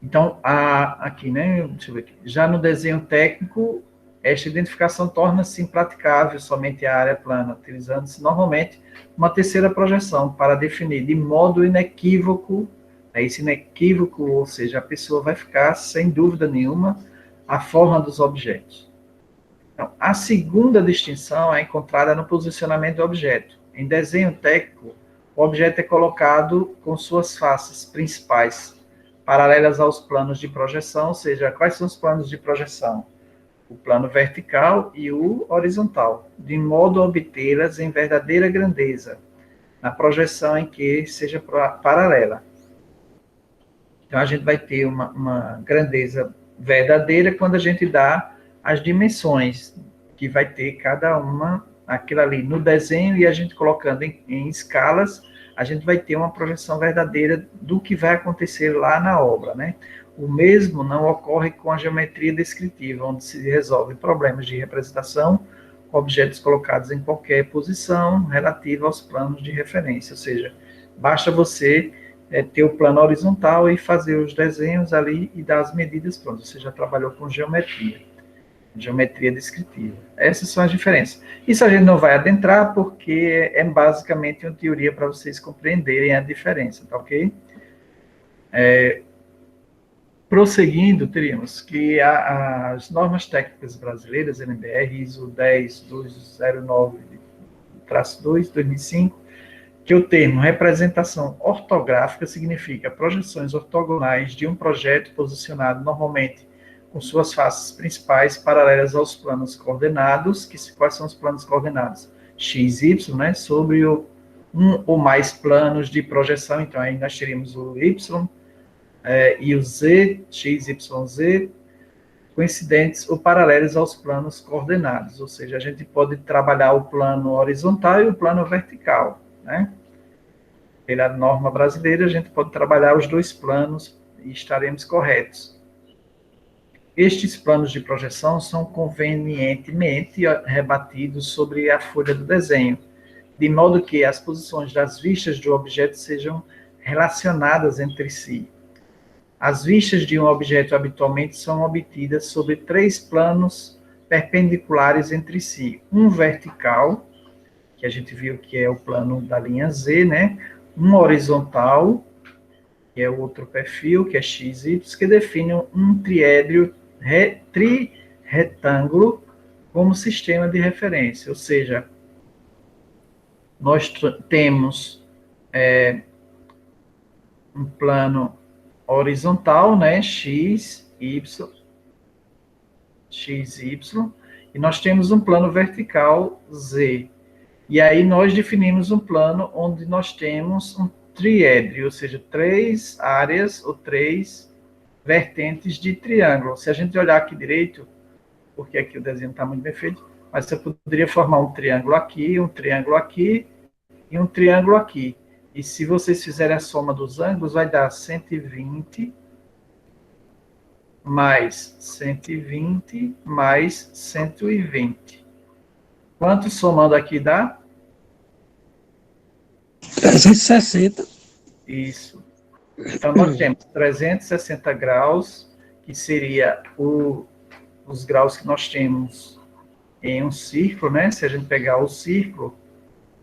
Então, aqui, né, deixa eu ver aqui. Já no desenho técnico, esta identificação torna-se impraticável somente a área plana, utilizando-se normalmente uma terceira projeção para definir de modo inequívoco, esse inequívoco, ou seja, a pessoa vai ficar sem dúvida nenhuma a forma dos objetos. Então, a segunda distinção é encontrada no posicionamento do objeto. Em desenho técnico, o objeto é colocado com suas faces principais paralelas aos planos de projeção, ou seja, quais são os planos de projeção? O plano vertical e o horizontal, de modo a obtê-las em verdadeira grandeza, na projeção em que seja paralela. Então, a gente vai ter uma grandeza verdadeira quando a gente dá as dimensões, que vai ter cada uma, aquilo ali no desenho, e a gente colocando em escalas, a gente vai ter uma projeção verdadeira do que vai acontecer lá na obra, né? O mesmo não ocorre com a geometria descritiva, onde se resolve problemas de representação com objetos colocados em qualquer posição relativa aos planos de referência, ou seja, Basta você ter o plano horizontal e fazer os desenhos ali e dar as medidas, pronto, você já trabalhou com geometria descritiva. Essas são as diferenças. Isso a gente não vai adentrar, porque é basicamente uma teoria para vocês compreenderem a diferença, tá ok? Prosseguindo, teríamos que as normas técnicas brasileiras, NBR, ISO 10209-2, 2005, que o termo representação ortográfica significa projeções ortogonais de um projeto posicionado normalmente com suas faces principais paralelas aos planos coordenados. Quais são os planos coordenados? X, Y, né, sobre um ou mais planos de projeção. Então, aí nós teríamos o Y e o Z, X, Y, Z, coincidentes ou paralelos aos planos coordenados. Ou seja, a gente pode trabalhar o plano horizontal e o plano vertical, né? Pela norma brasileira, a gente pode trabalhar os dois planos e estaremos corretos. Estes planos de projeção são convenientemente rebatidos sobre a folha do desenho, de modo que as posições das vistas do objeto sejam relacionadas entre si. As vistas de um objeto habitualmente são obtidas sobre 3 planos perpendiculares entre si. Um vertical, que a gente viu que é o plano da linha Z, né? Um horizontal, que é o outro perfil, que é XY, que define um triedro tri-retângulo como sistema de referência. Ou seja, nós temos um plano horizontal, né? X, Y, e nós temos um plano vertical Z. E aí nós definimos um plano onde nós temos um triedro, ou seja, 3 áreas ou 3 vertentes de triângulo. Se a gente olhar aqui direito, porque aqui o desenho está muito bem feito, mas você poderia formar um triângulo aqui e um triângulo aqui. E se vocês fizerem a soma dos ângulos, vai dar 120 mais 120 mais 120. Quanto somando aqui dá? 360. Isso. Então, nós temos 360 graus, que seria os graus que nós temos em um círculo, né? Se a gente pegar o círculo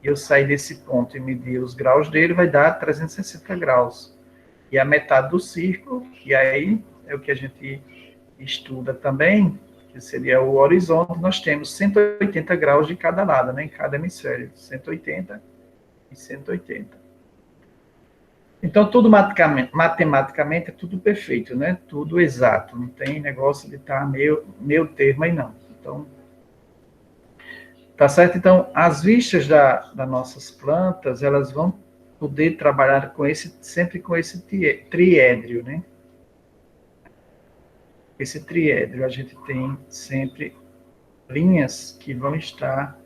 e eu sair desse ponto e medir os graus dele, vai dar 360 graus. E a metade do círculo, que aí é o que a gente estuda também, que seria o horizonte, nós temos 180 graus de cada lado, né? Em cada hemisfério, 180 e 180. Então, tudo matematicamente é tudo perfeito, né? Tudo exato, não tem negócio de estar meio termo aí, não. Então, tá certo? Então, as vistas das nossas plantas, elas vão poder trabalhar sempre com esse triedro, né? Esse triedro, a gente tem sempre linhas que vão estar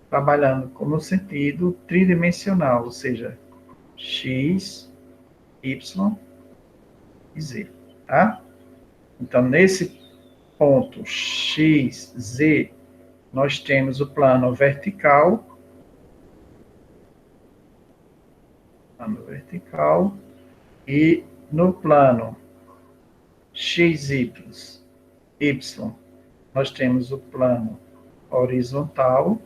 trabalhando como sentido tridimensional, ou seja, X, Y e Z, tá? Então, nesse ponto X, Z, nós temos o plano vertical, e no plano XY, nós temos o plano horizontal.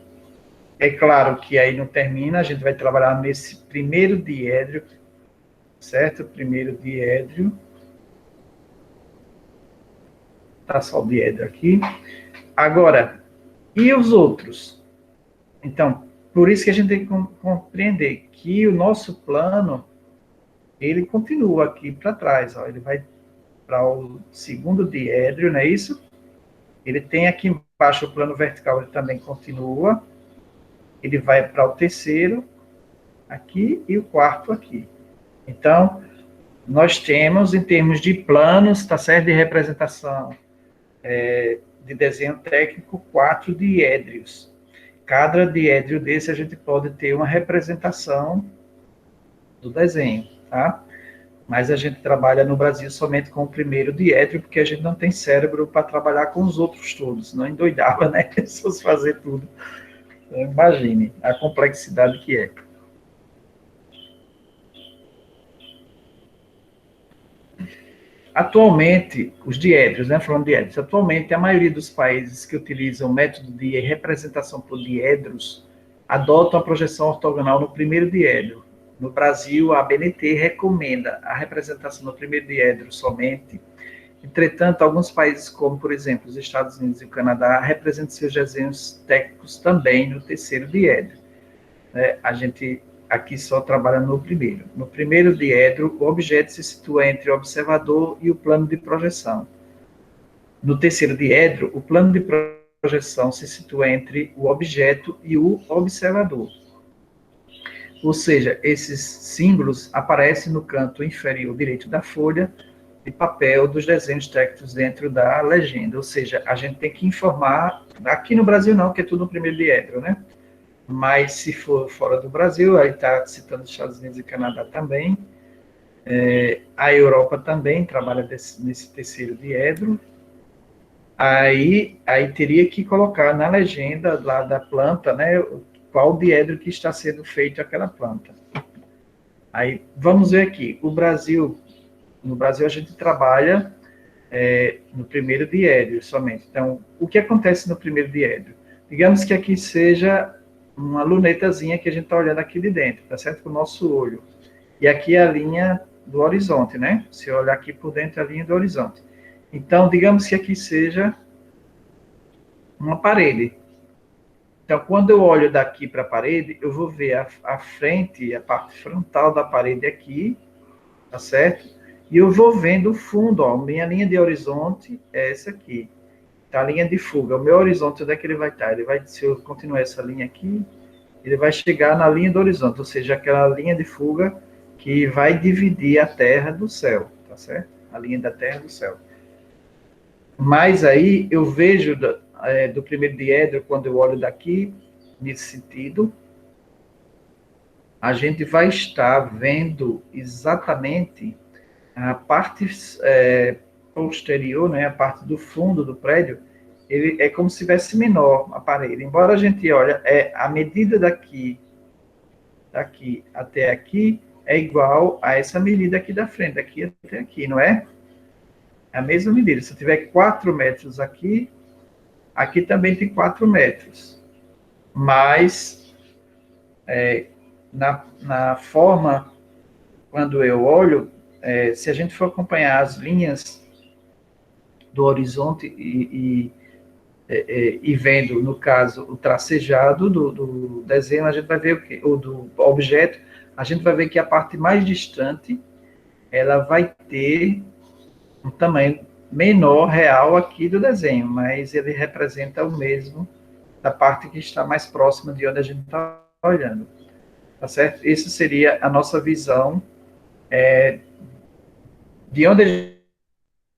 É claro que aí não termina, a gente vai trabalhar nesse primeiro diedro, certo? Primeiro diedro. Tá só o diedro aqui. Agora, e os outros? Então, por isso que a gente tem que compreender que o nosso plano, ele continua aqui para trás, ó, ele vai para o segundo diedro, não é isso? Ele tem aqui embaixo o plano vertical, ele também continua. Ele vai para o terceiro aqui e o quarto aqui. Então, nós temos, em termos de planos, tá certo? De representação de desenho técnico, 4 diédrios. Cada diédrio desse a gente pode ter uma representação do desenho, tá? Mas a gente trabalha no Brasil somente com o primeiro diédrio, porque a gente não tem cérebro para trabalhar com os outros todos. Não endoidava, né? Se fosse fazer tudo. Então, imagine a complexidade que é. atualmente, os diedros, né, falando de diedros, atualmente a maioria dos países que utilizam o método de representação por diedros adotam a projeção ortogonal no primeiro diedro. No Brasil, a ABNT recomenda a representação no primeiro diedro somente. Entretanto, alguns países, como, por exemplo, os Estados Unidos e o Canadá, representam seus desenhos técnicos também no terceiro diedro. A gente aqui só trabalha no primeiro. No primeiro diedro, o objeto se situa entre o observador e o plano de projeção. No terceiro diedro, o plano de projeção se situa entre o objeto e o observador. Ou seja, esses símbolos aparecem no canto inferior direito da folha de papel dos desenhos técnicos dentro da legenda. Ou seja, a gente tem que informar, aqui no Brasil não, que é tudo no primeiro diedro, né? Mas se for fora do Brasil, aí está citando os Estados Unidos e Canadá também, a Europa também trabalha nesse terceiro diedro, aí teria que colocar na legenda lá da planta, né, qual diedro que está sendo feito aquela planta. Aí, vamos ver aqui, no Brasil a gente trabalha no primeiro diedro somente. Então, o que acontece no primeiro diedro? Digamos que aqui seja uma lunetazinha que a gente está olhando aqui de dentro, tá certo? Com o nosso olho. E aqui é a linha do horizonte, né? Se eu olhar aqui por dentro, é a linha do horizonte. Então, digamos que aqui seja uma parede. Então, quando eu olho daqui para a parede, eu vou ver a frente, a parte frontal da parede aqui, tá certo? E eu vou vendo o fundo, ó, minha linha de horizonte é essa aqui. Tá, a linha de fuga, o meu horizonte, onde é que ele vai estar? Ele vai, se eu continuar essa linha aqui, ele vai chegar na linha do horizonte, ou seja, aquela linha de fuga que vai dividir a Terra do céu, tá certo? A linha da Terra do céu. Mas aí eu vejo do primeiro diedro, quando eu olho daqui, nesse sentido, a gente vai estar vendo exatamente a parte posterior, né, a parte do fundo do prédio, ele é como se tivesse menor a parede. Embora a gente olhe, a medida daqui até aqui é igual a essa medida aqui da frente, daqui até aqui, não é? É a mesma medida. Se eu tiver 4 metros aqui, aqui também tem 4 metros. Mas, na forma, quando eu olho, se a gente for acompanhar as linhas do horizonte e vendo, no caso, o tracejado do desenho, a gente vai ver o quê? Ou do objeto, a gente vai ver que a parte mais distante, ela vai ter um tamanho menor real aqui do desenho, mas ele representa o mesmo da parte que está mais próxima de onde a gente está olhando. Tá certo? Isso seria a nossa visão de onde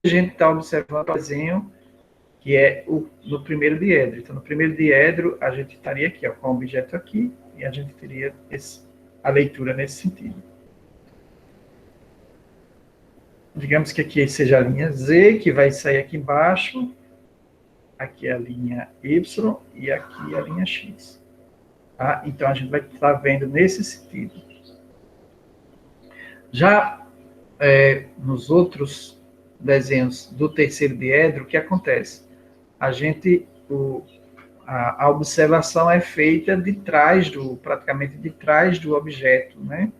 a gente está observando o desenho, que é no primeiro diedro. Então, no primeiro diedro, a gente estaria aqui, ó, com o objeto aqui, e a gente teria a leitura nesse sentido. Digamos que aqui seja a linha Z, que vai sair aqui embaixo, aqui é a linha Y, e aqui a linha X. Tá? Então, a gente vai estar vendo nesse sentido. Já nos outros desenhos do terceiro diedro, o que acontece? A observação é feita praticamente de trás do objeto, né?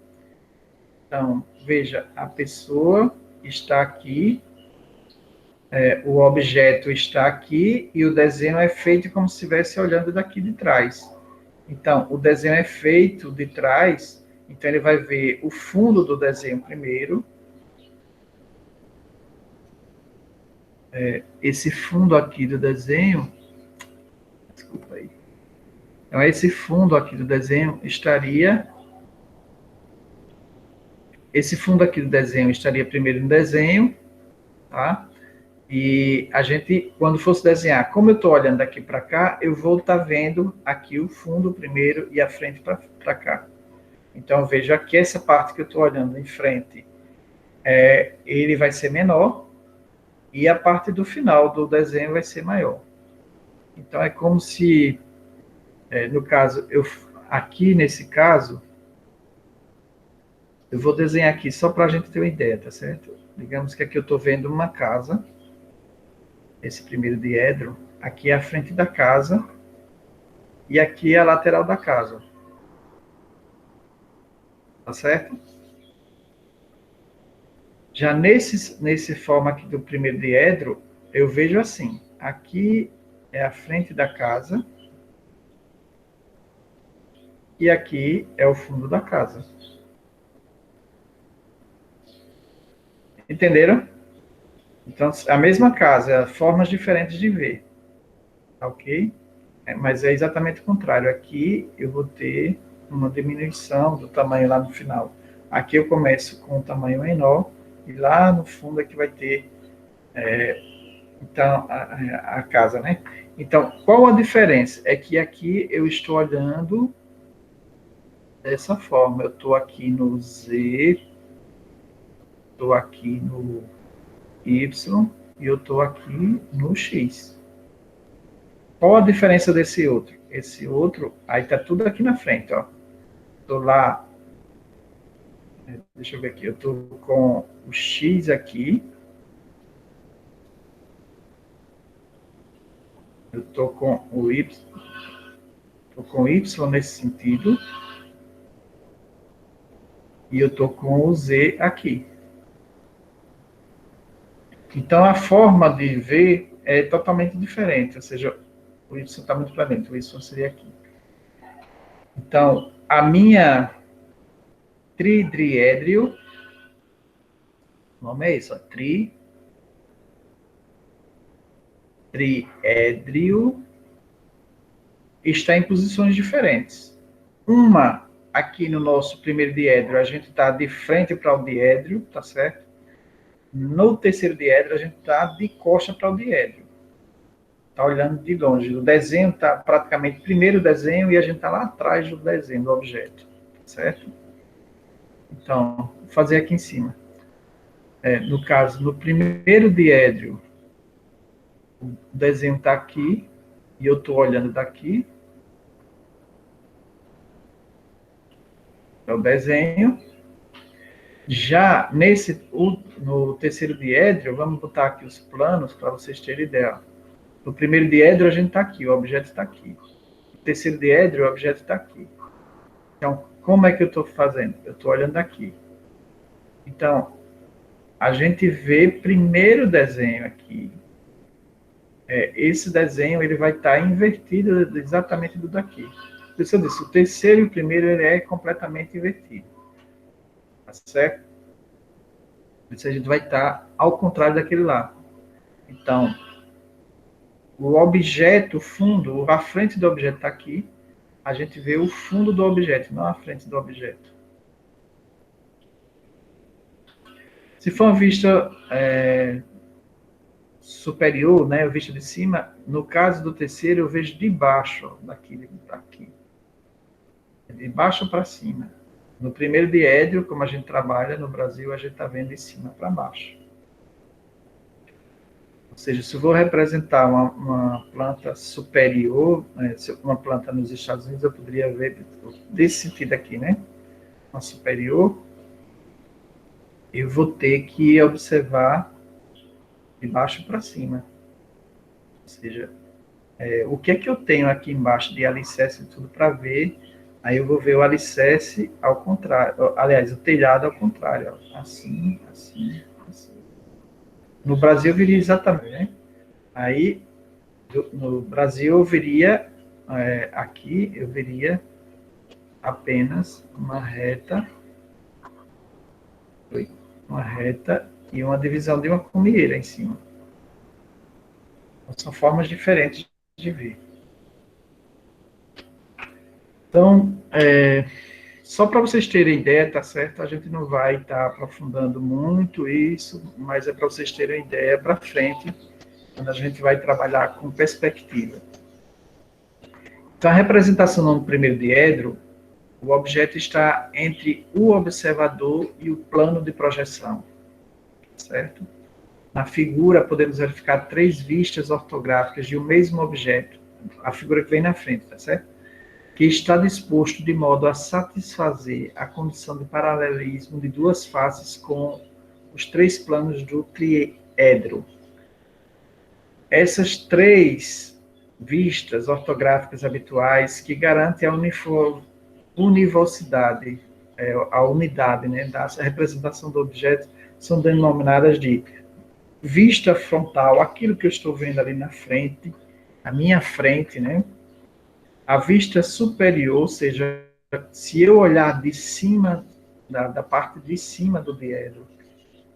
Então, veja, a pessoa está aqui, o objeto está aqui, e o desenho é feito como se estivesse olhando daqui de trás. Então, o desenho é feito de trás, então ele vai ver o fundo do desenho primeiro, esse fundo aqui do desenho, desculpa aí. Então, esse fundo aqui do desenho estaria primeiro no desenho, tá? E a gente, quando fosse desenhar, como eu estou olhando daqui para cá, eu vou estar vendo aqui o fundo primeiro e a frente para cá. Então, veja aqui essa parte que eu estou olhando em frente, ele vai ser menor, e a parte do final do desenho vai ser maior. Então, é como se, no caso, aqui nesse caso, Eu vou desenhar aqui só para a gente ter uma ideia, tá certo? Digamos que aqui eu estou vendo uma casa, esse primeiro diedro, aqui é a frente da casa, e aqui é a lateral da casa. Tá certo? Já nesse forma aqui do primeiro diedro, eu vejo assim, aqui é a frente da casa, e aqui é o fundo da casa. Entenderam? Então, a mesma casa, formas diferentes de ver. Tá ok? Mas é exatamente o contrário. Aqui eu vou ter uma diminuição do tamanho lá no final. Aqui eu começo com um tamanho menor, e lá no fundo é que vai ter então, a casa, né? Então, qual a diferença? É que aqui eu estou olhando dessa forma. Eu estou aqui no Z, estou aqui no Y e eu estou aqui no X. Qual a diferença desse outro? Esse outro, aí está tudo aqui na frente, ó. Estou lá, deixa eu ver aqui, eu estou com o X aqui, eu estou com o Y, estou com o Y nesse sentido, e eu estou com o Z aqui. Então, a forma de ver é totalmente diferente, ou seja, o Y está muito para dentro, o Y seria aqui. Então, a minha tridriédrio, o nome é isso, ó, triédrio, está em posições diferentes. Uma, aqui no nosso primeiro diédrio, a gente está de frente para o diédrio, tá certo? No terceiro diédrio, a gente está de costa para o diédrio. Está olhando de longe. O desenho está praticamente primeiro desenho e a gente está lá atrás do desenho do objeto, certo? Então, vou fazer aqui em cima. No caso, no primeiro diédrio, o desenho está aqui e eu estou olhando daqui. É o desenho. Já no terceiro diédrio, vamos botar aqui os planos para vocês terem ideia. No primeiro diédrio, a gente está aqui, o objeto está aqui. No terceiro diédrio, o objeto está aqui. Então, como é que eu estou fazendo? Eu estou olhando aqui. Então, a gente vê primeiro o desenho aqui. Esse desenho ele vai estar invertido exatamente do daqui. Por isso eu disse, o terceiro e o primeiro ele é completamente invertido. Tá certo? Por isso a gente vai estar ao contrário daquele lá. Então, o objeto, o fundo, a frente do objeto está aqui, a gente vê o fundo do objeto, não a frente do objeto. Se for uma vista superior, né, vista de cima, no caso do terceiro, eu vejo de baixo, daqui. De baixo para cima. No primeiro diédrio, como a gente trabalha no Brasil, a gente está vendo de cima para baixo. Ou seja, se eu vou representar uma planta superior, uma planta nos Estados Unidos, eu poderia ver desse sentido aqui, né? Uma superior, eu vou ter que observar de baixo para cima. Ou seja, o que é que eu tenho aqui embaixo de alicerce e tudo para ver. Aí eu vou ver o alicerce ao contrário. Aliás, o telhado ao contrário. Ó. Assim, assim, assim. No Brasil eu viria exatamente, né? Aí, no Brasil eu veria, aqui eu veria apenas uma reta e uma divisão de uma cumieira em cima. Então, são formas diferentes de ver. Então, só para vocês terem ideia, tá certo? A gente não vai estar aprofundando muito isso, mas é para vocês terem ideia para frente, quando a gente vai trabalhar com perspectiva. Então, a representação no primeiro diedro, o objeto está entre o observador e o plano de projeção, certo? Na figura, podemos verificar 3 vistas ortográficas de um mesmo objeto, a figura que vem na frente, tá certo? que está disposto de modo a satisfazer a condição de paralelismo de duas faces com os três planos do triedro. Essas três vistas ortográficas habituais que garantem a univocidade, a unidade, né, da representação do objeto, são denominadas de vista frontal, aquilo que eu estou vendo ali na frente, a minha frente, né? A vista superior, ou seja, se eu olhar de cima, da parte de cima do diedro,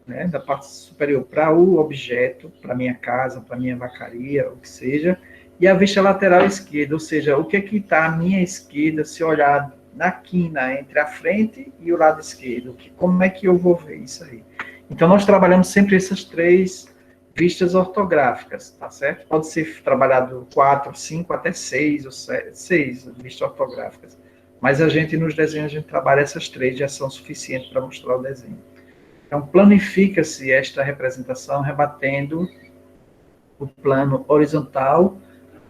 né, da parte superior para o objeto, para minha casa, para minha vacaria, o que seja, e a vista lateral esquerda, ou seja, o que é que está à minha esquerda, se eu olhar na quina entre a frente e o lado esquerdo, como é que eu vou ver isso aí? Então, nós trabalhamos sempre essas três vistas ortográficas, tá certo? Pode ser trabalhado 4, 5, até 6 ou 6 vistas ortográficas. Mas a gente, nos desenhos, a gente trabalha essas três, já são suficientes para mostrar o desenho. Então, planifica-se esta representação rebatendo o plano horizontal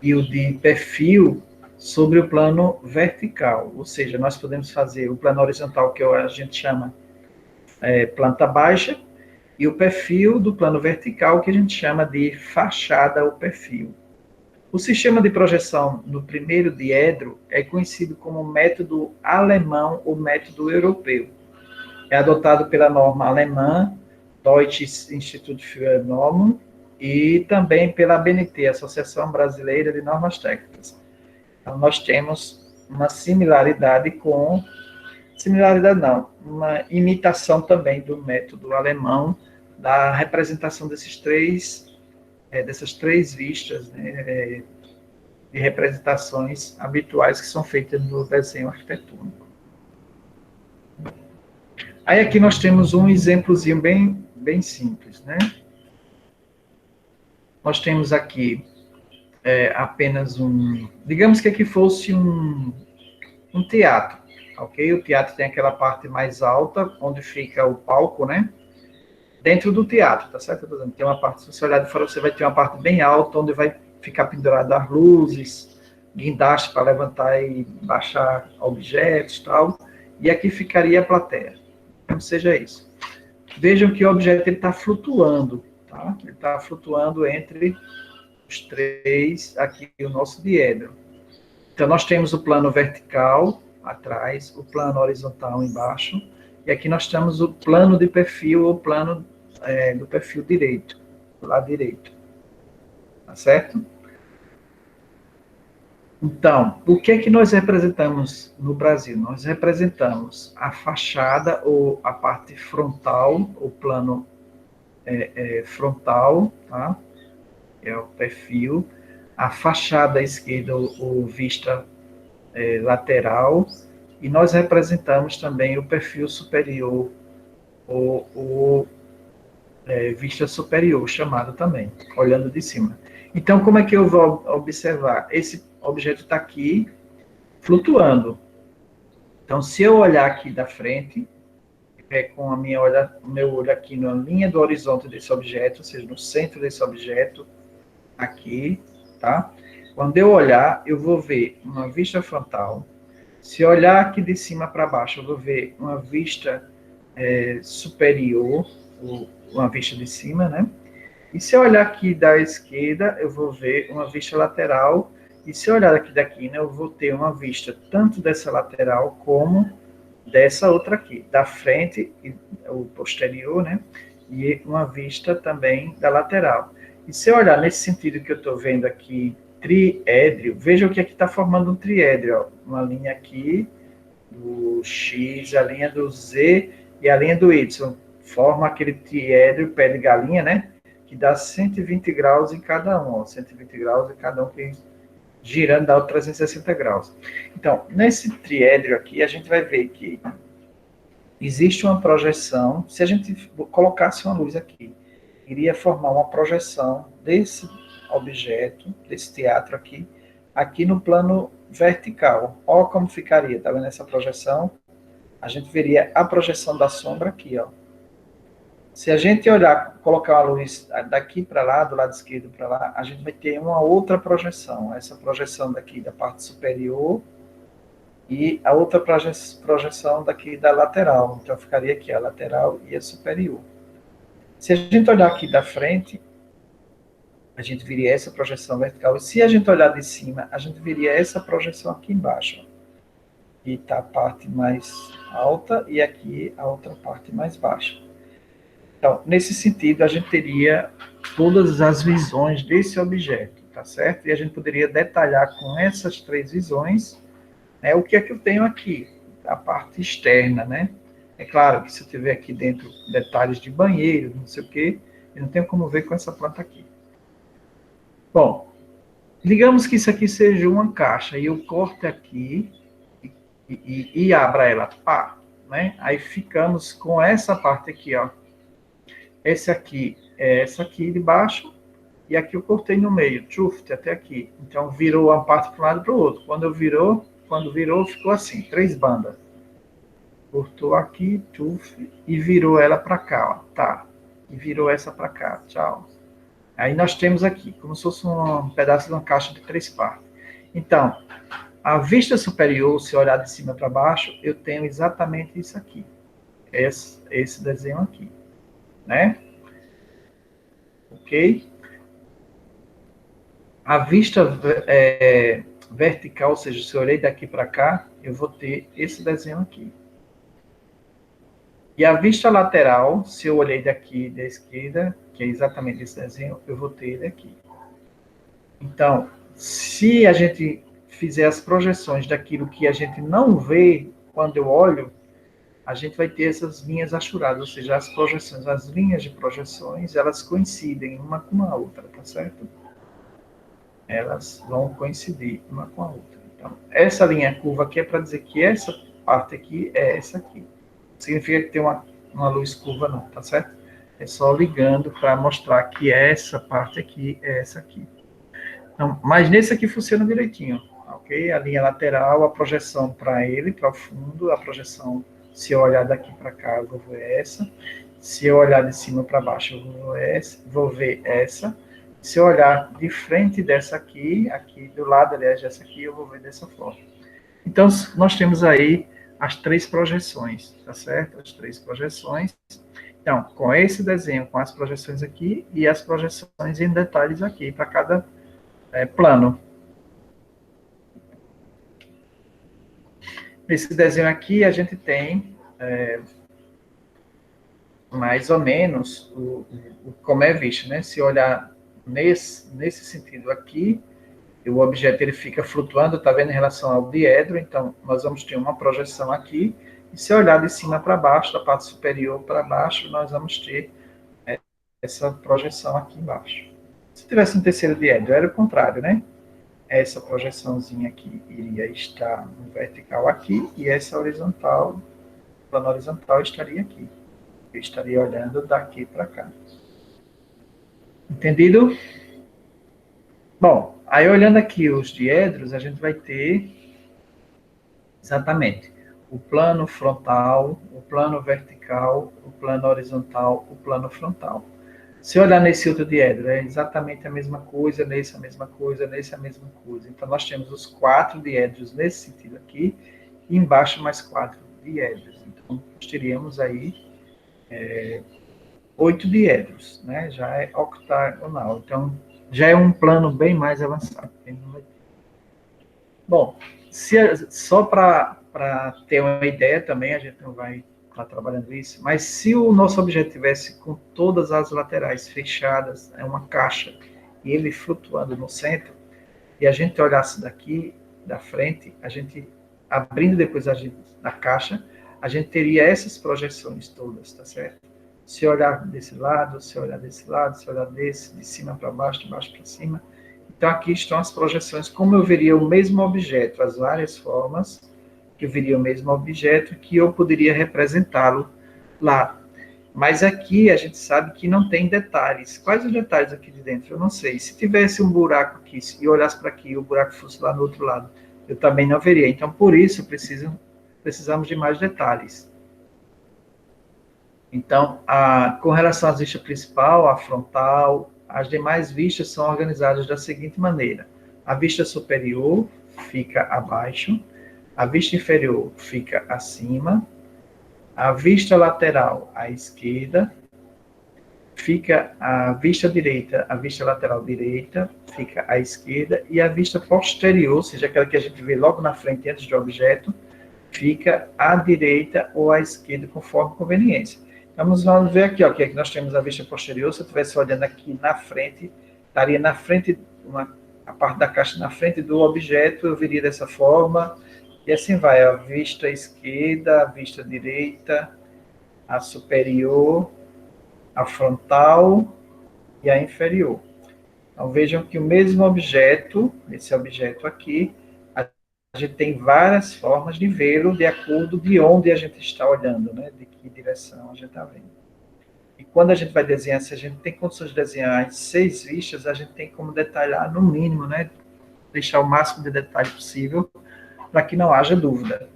e o de perfil sobre o plano vertical. Ou seja, nós podemos fazer o plano horizontal, que a gente chama planta baixa, e o perfil do plano vertical, que a gente chama de fachada ou perfil. O sistema de projeção no primeiro diedro é conhecido como método alemão ou método europeu. É adotado pela norma alemã, Deutsches Institut für Normen, e também pela ABNT, Associação Brasileira de Normas Técnicas. Então, nós temos uma similaridade com... Similaridade não, uma imitação também do método alemão da representação dessas três vistas, né, de representações habituais que são feitas no desenho arquitetônico. Aí aqui nós temos um exemplozinho bem simples, né? Nós temos aqui apenas digamos que aqui fosse um teatro, ok? O teatro tem aquela parte mais alta, onde fica o palco, né? Dentro do teatro, tá certo? Tem uma parte, se você olhar de fora, você vai ter uma parte bem alta, onde vai ficar pendurada as luzes, guindaste para levantar e baixar objetos e tal, e aqui ficaria a plateia. Então, seja isso. Vejam que o objeto está flutuando, tá? Ele está flutuando entre os três, aqui o nosso diedro. Então, nós temos o plano vertical atrás, o plano horizontal embaixo, e aqui nós temos o plano de perfil, ou plano do perfil direito, do lado direito. Tá certo? Então, o que é que nós representamos no Brasil? Nós representamos a fachada, ou a parte frontal, o plano frontal, tá? É o perfil, a fachada esquerda, ou vista lateral, e nós representamos também o perfil superior, ou vista superior, chamado também, olhando de cima. Então, como é que eu vou observar? Esse objeto está aqui, flutuando. Então, se eu olhar aqui da frente, com o meu olho aqui na linha do horizonte desse objeto, ou seja, no centro desse objeto, aqui, tá? Quando eu olhar, eu vou ver uma vista frontal. Se eu olhar aqui de cima para baixo, eu vou ver uma vista superior, uma vista de cima, né? E se eu olhar aqui da esquerda, eu vou ver uma vista lateral. E se eu olhar aqui da quina, eu vou ter uma vista tanto dessa lateral como dessa outra aqui, da frente, o posterior, né? E uma vista também da lateral. E se eu olhar nesse sentido que eu estou vendo aqui, triédrio, veja o que aqui está formando um triédrio, ó. Uma linha aqui do X, a linha do Z e a linha do Y. Forma aquele triédrio, pé de galinha, né? Que dá 120 graus em cada um, ó. 120 graus em cada um, que girando dá 360 graus. Então, nesse triédrio aqui, a gente vai ver que existe uma projeção. Se a gente colocasse uma luz aqui, iria formar uma projeção desse objeto, desse teatro aqui no plano vertical. Olha como ficaria, tá vendo essa projeção? A gente veria a projeção da sombra aqui, ó. Se a gente olhar, colocar a luz daqui para lá, do lado esquerdo para lá, a gente vai ter uma outra projeção. Essa projeção daqui da parte superior e a outra projeção daqui da lateral. Então, ficaria aqui a lateral e a superior. Se a gente olhar aqui da frente, a gente viria essa projeção vertical. E se a gente olhar de cima, a gente viria essa projeção aqui embaixo. E está a parte mais alta e aqui a outra parte mais baixa. Então, nesse sentido, a gente teria todas as visões desse objeto, tá certo? E a gente poderia detalhar com essas três visões, né, o que é que eu tenho aqui, a parte externa, né? É claro que se eu tiver aqui dentro detalhes de banheiro, não sei o quê, eu não tenho como ver com essa planta aqui. Bom, digamos que isso aqui seja uma caixa e eu corto aqui e abra ela, pá, né? Aí ficamos com essa parte aqui, ó. Esse aqui é essa aqui de baixo, e aqui eu cortei no meio, tchuf, até aqui. Então, virou uma parte para um lado e para o outro. Quando virou, ficou assim, 3 bandas. Cortou aqui, tchuf, e virou ela para cá, ó, tá. E virou essa para cá, tchau. Aí nós temos aqui, como se fosse um pedaço de uma caixa de 3 partes. Então, a vista superior, se olhar de cima para baixo, eu tenho exatamente isso aqui. Esse desenho aqui, né? Ok? A vista vertical, ou seja, se eu olhei daqui para cá, eu vou ter esse desenho aqui. E a vista lateral, se eu olhei daqui da esquerda, que é exatamente esse desenho, eu vou ter ele aqui. Então, se a gente fizer as projeções daquilo que a gente não vê quando eu olho, a gente vai ter essas linhas achuradas, ou seja, as projeções, as linhas de projeções, elas coincidem uma com a outra, tá certo? Elas vão coincidir uma com a outra. Então, essa linha curva aqui é para dizer que essa parte aqui é essa aqui. Não significa que tem uma luz curva não, tá certo? É só ligando para mostrar que essa parte aqui é essa aqui. Então, mas nesse aqui funciona direitinho, ok? A linha lateral, a projeção para ele, para o fundo, a projeção, se eu olhar daqui para cá, eu vou ver essa. Se eu olhar de cima para baixo, eu vou ver essa. Se eu olhar de frente dessa aqui do lado, aliás, dessa aqui, eu vou ver dessa forma. Então, nós temos aí as 3 projeções, tá certo? As 3 projeções. Então, com esse desenho, com as projeções aqui e as projeções em detalhes aqui, para cada plano. Nesse desenho aqui, a gente tem mais ou menos como é visto, né? Se olhar nesse sentido aqui, o objeto ele fica flutuando, tá vendo, em relação ao diedro, então nós vamos ter uma projeção aqui, e se olhar de cima para baixo, da parte superior para baixo, nós vamos ter essa projeção aqui embaixo. Se tivesse um terceiro diedro, era o contrário, né? Essa projeçãozinha aqui iria estar no vertical aqui, e essa horizontal, o plano horizontal estaria aqui. Eu estaria olhando daqui para cá. Entendido? Bom, aí olhando aqui os diedros, a gente vai ter exatamente o plano frontal, o plano vertical, o plano horizontal, o plano frontal. Se olhar nesse outro diedro, é exatamente a mesma coisa, nesse a mesma coisa, nesse a mesma coisa. Então, nós temos os 4 diedros nesse sentido aqui, e embaixo mais 4 diedros. Então, nós teríamos aí 8 diedros, né? Já é octagonal. Então, já é um plano bem mais avançado. Bom, só para ter uma ideia também, a gente não vai estar trabalhando isso, mas se o nosso objeto tivesse com todas as laterais fechadas, é uma caixa, e ele flutuando no centro, e a gente olhasse daqui, da frente, a gente abrindo depois a caixa, a gente teria essas projeções todas, tá certo? Se olhar desse lado, se olhar desse lado, se olhar desse, de cima para baixo, de baixo para cima. Então, aqui estão as projeções, como eu veria o mesmo objeto, as várias formas que eu veria o mesmo objeto, que eu poderia representá-lo lá. Mas aqui a gente sabe que não tem detalhes. Quais os detalhes aqui de dentro? Eu não sei. Se tivesse um buraco aqui e olhasse para aqui e o buraco fosse lá no outro lado, eu também não veria. Então, por isso, precisamos de mais detalhes. Então, com relação à vista principal, a frontal, as demais vistas são organizadas da seguinte maneira. A vista superior fica abaixo, A vista inferior fica acima, a vista lateral à esquerda, fica a vista direita, a vista lateral direita, fica à esquerda, e a vista posterior, ou seja, aquela que a gente vê logo na frente antes do objeto, fica à direita ou à esquerda, conforme conveniência. Então, vamos ver aqui, ó, que aqui nós temos a vista posterior. Se eu estivesse olhando aqui na frente, estaria na frente, a parte da caixa na frente do objeto, eu veria dessa forma, e assim vai, a vista esquerda, a vista direita, a superior, a frontal e a inferior. Então, vejam que o mesmo objeto, esse objeto aqui, a gente tem várias formas de vê-lo de acordo de onde a gente está olhando, né? De que direção a gente está vendo. E quando a gente vai desenhar, se a gente tem condições de desenhar em 6 vistas, a gente tem como detalhar no mínimo, né? Deixar o máximo de detalhe possível para que não haja dúvida.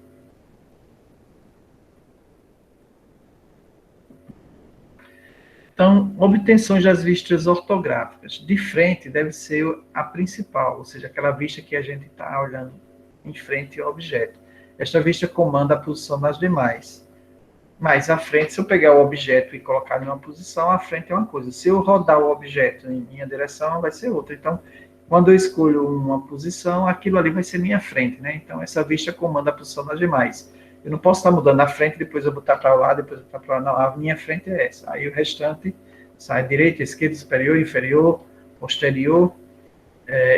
Então, obtenções das vistas ortográficas. De frente deve ser a principal, ou seja, aquela vista que a gente está olhando em frente ao objeto. Esta vista comanda a posição das demais. Mas à frente, se eu pegar o objeto e colocar em uma posição, a frente é uma coisa. Se eu rodar o objeto em minha direção, vai ser outra. Então, quando eu escolho uma posição, aquilo ali vai ser minha frente, né? Então, essa vista comanda a posição das demais. Eu não posso estar mudando a frente, depois eu botar para lá, depois eu botar para lá. Não, a minha frente é essa. Aí o restante sai direita, esquerda, superior, inferior, posterior.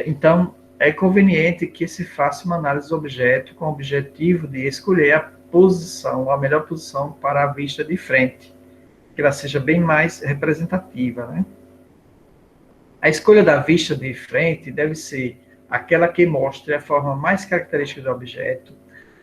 Então, é conveniente que se faça uma análise do objeto com o objetivo de escolher a posição, a melhor posição para a vista de frente, que ela seja bem mais representativa, né? A escolha da vista de frente deve ser aquela que mostre a forma mais característica do objeto,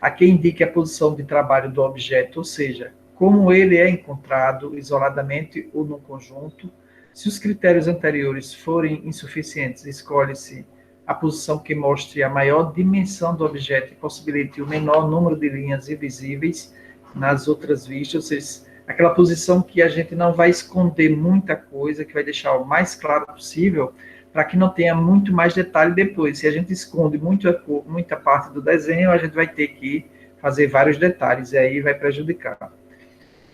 a que indique a posição de trabalho do objeto, ou seja, como ele é encontrado isoladamente ou no conjunto. Se os critérios anteriores forem insuficientes, escolhe-se a posição que mostre a maior dimensão do objeto e possibilite o menor número de linhas invisíveis nas outras vistas, ou seja, aquela posição que a gente não vai esconder muita coisa, que vai deixar o mais claro possível, para que não tenha muito mais detalhe depois. Se a gente esconde muita parte do desenho, a gente vai ter que fazer vários detalhes, e aí vai prejudicar.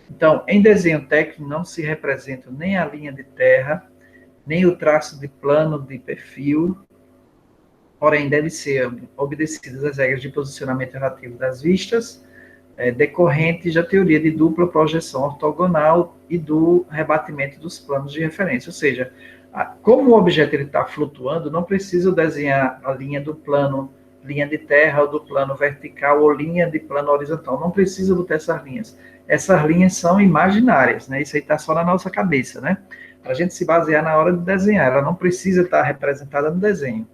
Então, em desenho técnico, não se representa nem a linha de terra, nem o traço de plano de perfil, porém, deve ser obedecidas as regras de posicionamento relativo das vistas, decorrentes da teoria de dupla projeção ortogonal e do rebatimento dos planos de referência. Ou seja, como o objeto está flutuando, não precisa desenhar a linha do plano, linha de terra, ou do plano vertical, ou linha de plano horizontal. Não precisa botar essas linhas. Essas linhas são imaginárias, né? Isso aí está só na nossa cabeça, né? Para a gente se basear na hora de desenhar. Ela não precisa estar representada no desenho.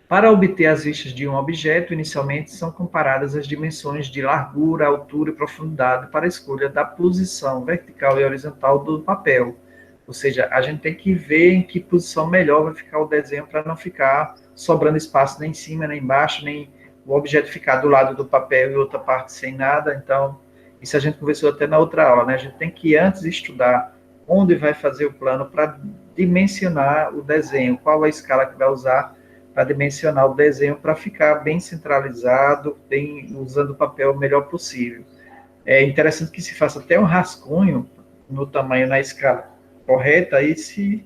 Para obter as vistas de um objeto, inicialmente são comparadas as dimensões de largura, altura e profundidade para a escolha da posição vertical e horizontal do papel. Ou seja, a gente tem que ver em que posição melhor vai ficar o desenho para não ficar sobrando espaço nem em cima, nem embaixo, nem o objeto ficar do lado do papel e outra parte sem nada. Então, isso a gente conversou até na outra aula, né? A gente tem que antes estudar onde vai fazer o plano para dimensionar o desenho, qual a escala que vai usar para dimensionar o desenho para ficar bem centralizado, usando o papel o melhor possível. É interessante que se faça até um rascunho no tamanho, na escala correta, aí se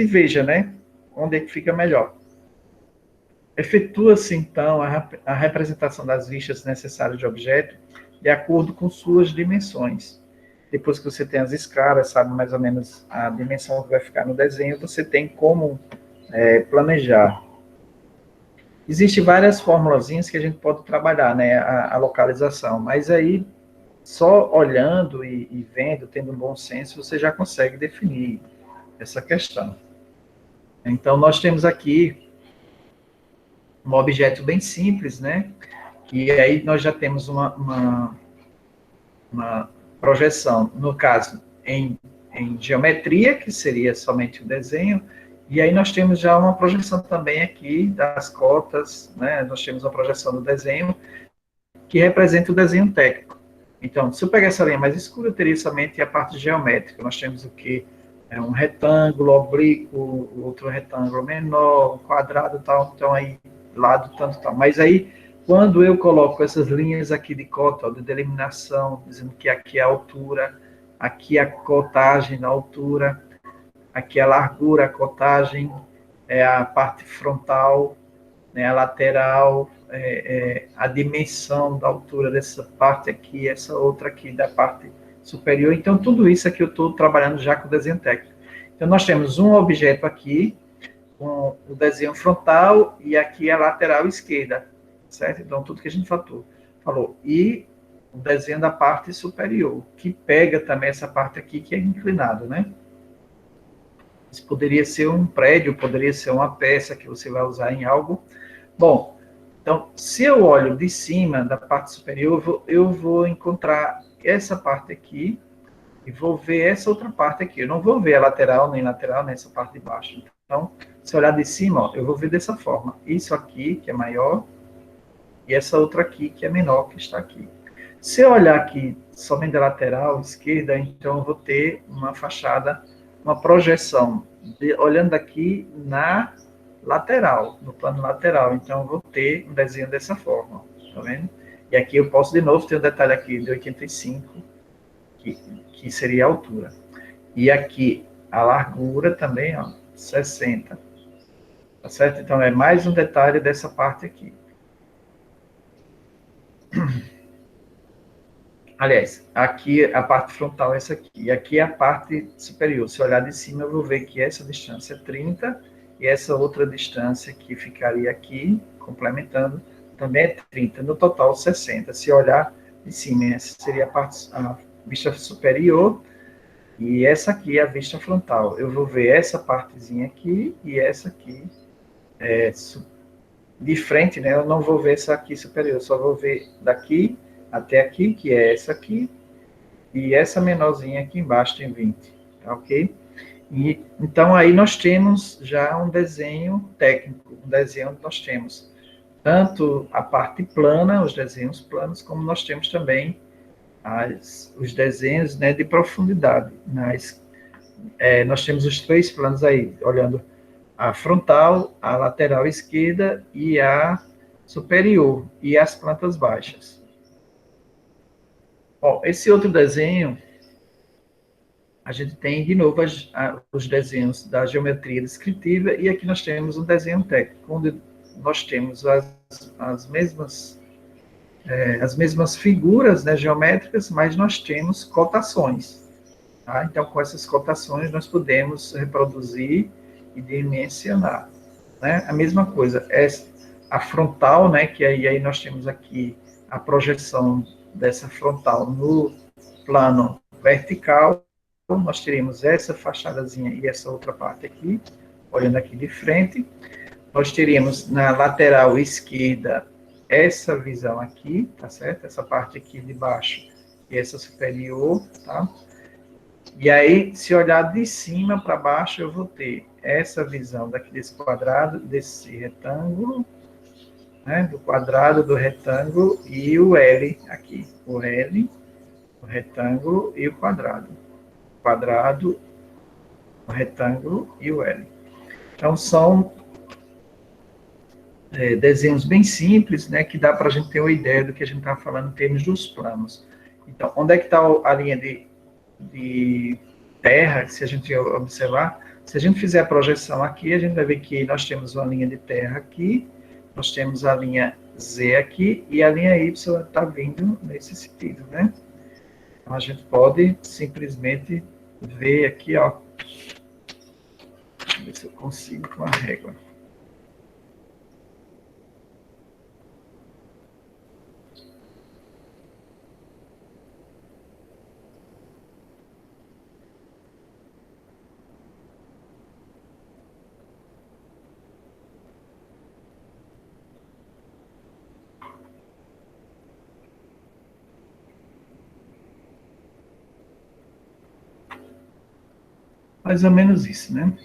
veja, né, onde é que fica melhor. Efetua-se, então, a representação das vistas necessárias de objeto de acordo com suas dimensões. Depois que você tem as escalas, sabe mais ou menos a dimensão que vai ficar no desenho, você tem como planejar. Existem várias formulazinhas que a gente pode trabalhar, né, a localização, mas aí, só olhando e vendo, tendo um bom senso, você já consegue definir essa questão. Então, nós temos aqui um objeto bem simples, né, que aí nós já temos uma projeção, no caso, em geometria, que seria somente o desenho. E aí nós temos já uma projeção também aqui das cotas, né? Nós temos uma projeção do desenho que representa o desenho técnico. Então, se eu pegar essa linha mais escura, eu teria somente a parte geométrica. Nós temos o que? Um retângulo oblíquo, outro retângulo menor, um quadrado e tal. Então, aí, lado tanto tal. Mas aí, quando eu coloco essas linhas aqui de cota, ó, de delimitação, dizendo que aqui é a altura, aqui é a cotagem da altura, aqui é a largura, a cotagem, é a parte frontal, né, a lateral, a dimensão da altura dessa parte aqui, essa outra aqui da parte superior. Então, tudo isso aqui eu estou trabalhando já com o desenho técnico. Então, nós temos um objeto aqui, com o desenho frontal, e aqui a lateral esquerda, certo? Então, tudo que a gente falou. E o desenho da parte superior, que pega também essa parte aqui, que é inclinado, né? Isso poderia ser um prédio, poderia ser uma peça que você vai usar em algo. Bom, então, se eu olho de cima, da parte superior, eu vou encontrar essa parte aqui, e vou ver essa outra parte aqui. Eu não vou ver a lateral, nem essa parte de baixo. Então, se eu olhar de cima, ó, eu vou ver dessa forma. Isso aqui, que é maior, e essa outra aqui, que é menor, que está aqui. Se eu olhar aqui somente da lateral esquerda, então eu vou ter uma fachada, uma projeção, olhando aqui na lateral, no plano lateral. Então, eu vou ter um desenho dessa forma, tá vendo? E aqui eu posso, de novo, ter um detalhe aqui de 85, que seria a altura. E aqui a largura também, ó, 60. Tá certo? Então, é mais um detalhe dessa parte aqui. Aliás, aqui a parte frontal é essa aqui. E aqui é a parte superior. Se eu olhar de cima, eu vou ver que essa distância é 30 e essa outra distância que ficaria aqui, complementando, também é 30. No total, 60. Se eu olhar de cima, essa seria a vista superior e essa aqui é a vista frontal. Eu vou ver essa partezinha aqui e essa aqui de frente, né? Eu não vou ver essa aqui superior, eu só vou ver daqui até aqui, que é essa aqui, e essa menorzinha aqui embaixo tem 20, tá ok? E, então, aí nós temos já um desenho técnico, um desenho onde nós temos tanto a parte plana, os desenhos planos, como nós temos também os desenhos, né, de profundidade. Nós temos os 3 planos aí, olhando a frontal, a lateral esquerda e a superior, e as plantas baixas. Bom, esse outro desenho, a gente tem, de novo, os desenhos da geometria descritiva, e aqui nós temos um desenho técnico, onde nós temos as mesmas figuras, né, geométricas, mas nós temos cotações. Tá? Então, com essas cotações, nós podemos reproduzir e dimensionar. Né? A mesma coisa, a frontal, né, que aí nós temos aqui a projeção dessa frontal no plano vertical, nós teríamos essa fachadazinha e essa outra parte aqui, olhando aqui de frente. Nós teríamos na lateral esquerda essa visão aqui, tá certo? Essa parte aqui de baixo e essa superior, tá? E aí, se olhar de cima para baixo, eu vou ter essa visão daqui desse quadrado, desse retângulo, né? Do quadrado, do retângulo e o L aqui. O L, o retângulo e o quadrado. Quadrado, o retângulo e o L. Então, são desenhos bem simples, né, que dá para a gente ter uma ideia do que a gente está falando em termos dos planos. Então, onde é que está a linha de terra, se a gente observar? Se a gente fizer a projeção aqui, a gente vai ver que nós temos uma linha de terra aqui, nós temos a linha Z aqui, e a linha Y está vindo nesse sentido, né? Então, a gente pode simplesmente ver aqui, ó. Deixa eu ver se eu consigo com a régua. Mais ou menos isso, né?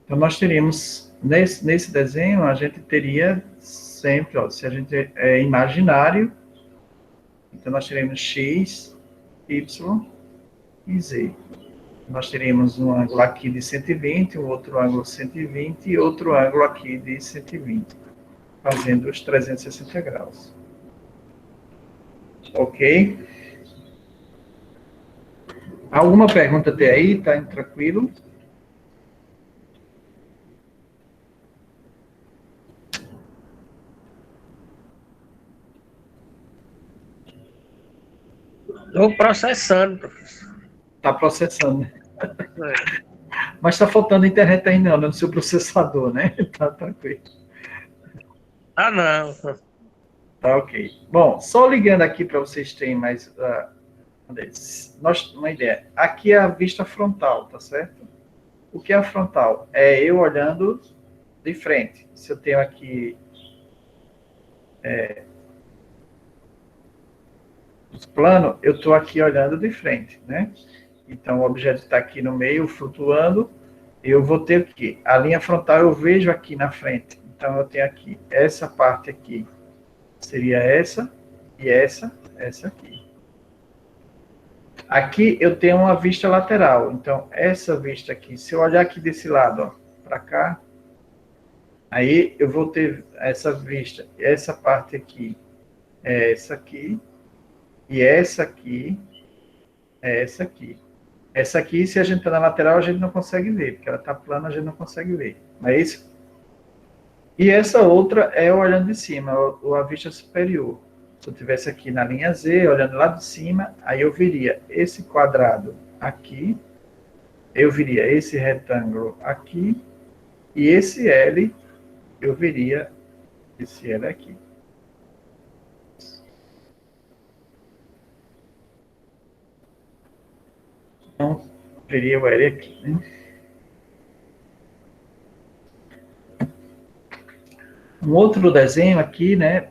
Então, nós teríamos, nesse desenho, a gente teria sempre, ó, se a gente é imaginário, então nós teremos X, Y e Z. Nós teríamos um ângulo aqui de 120, um outro ângulo 120 e outro ângulo aqui de 120, fazendo os 360 graus. Ok? Alguma pergunta até aí? Tá tranquilo? Estou processando, professor. Está processando, né? É. Mas está faltando internet aí não, no seu processador, né? Tá tranquilo. Ah, não. Tá ok. Bom, só ligando aqui para vocês terem mais uma ideia. Aqui é a vista frontal, tá certo? O que é a frontal? É eu olhando de frente. Se eu tenho aqui plano, eu estou aqui olhando de frente, né? Então, o objeto está aqui no meio, flutuando, eu vou ter o quê? A linha frontal eu vejo aqui na frente. Então, eu tenho aqui, essa parte aqui seria essa, e essa aqui. Aqui eu tenho uma vista lateral, então, essa vista aqui, se eu olhar aqui desse lado, para cá, aí eu vou ter essa vista, essa parte aqui, é essa aqui, e essa aqui, é essa aqui. Essa aqui, se a gente está na lateral, a gente não consegue ver, porque ela está plana, a gente não consegue ver. Não é isso? E essa outra é olhando de cima, a vista superior. Se eu estivesse aqui na linha Z, olhando lá de cima, aí eu viria esse quadrado aqui, eu viria esse retângulo aqui, e esse L, eu viria esse L aqui. Então, veria o L aqui, né? Um outro desenho aqui, né,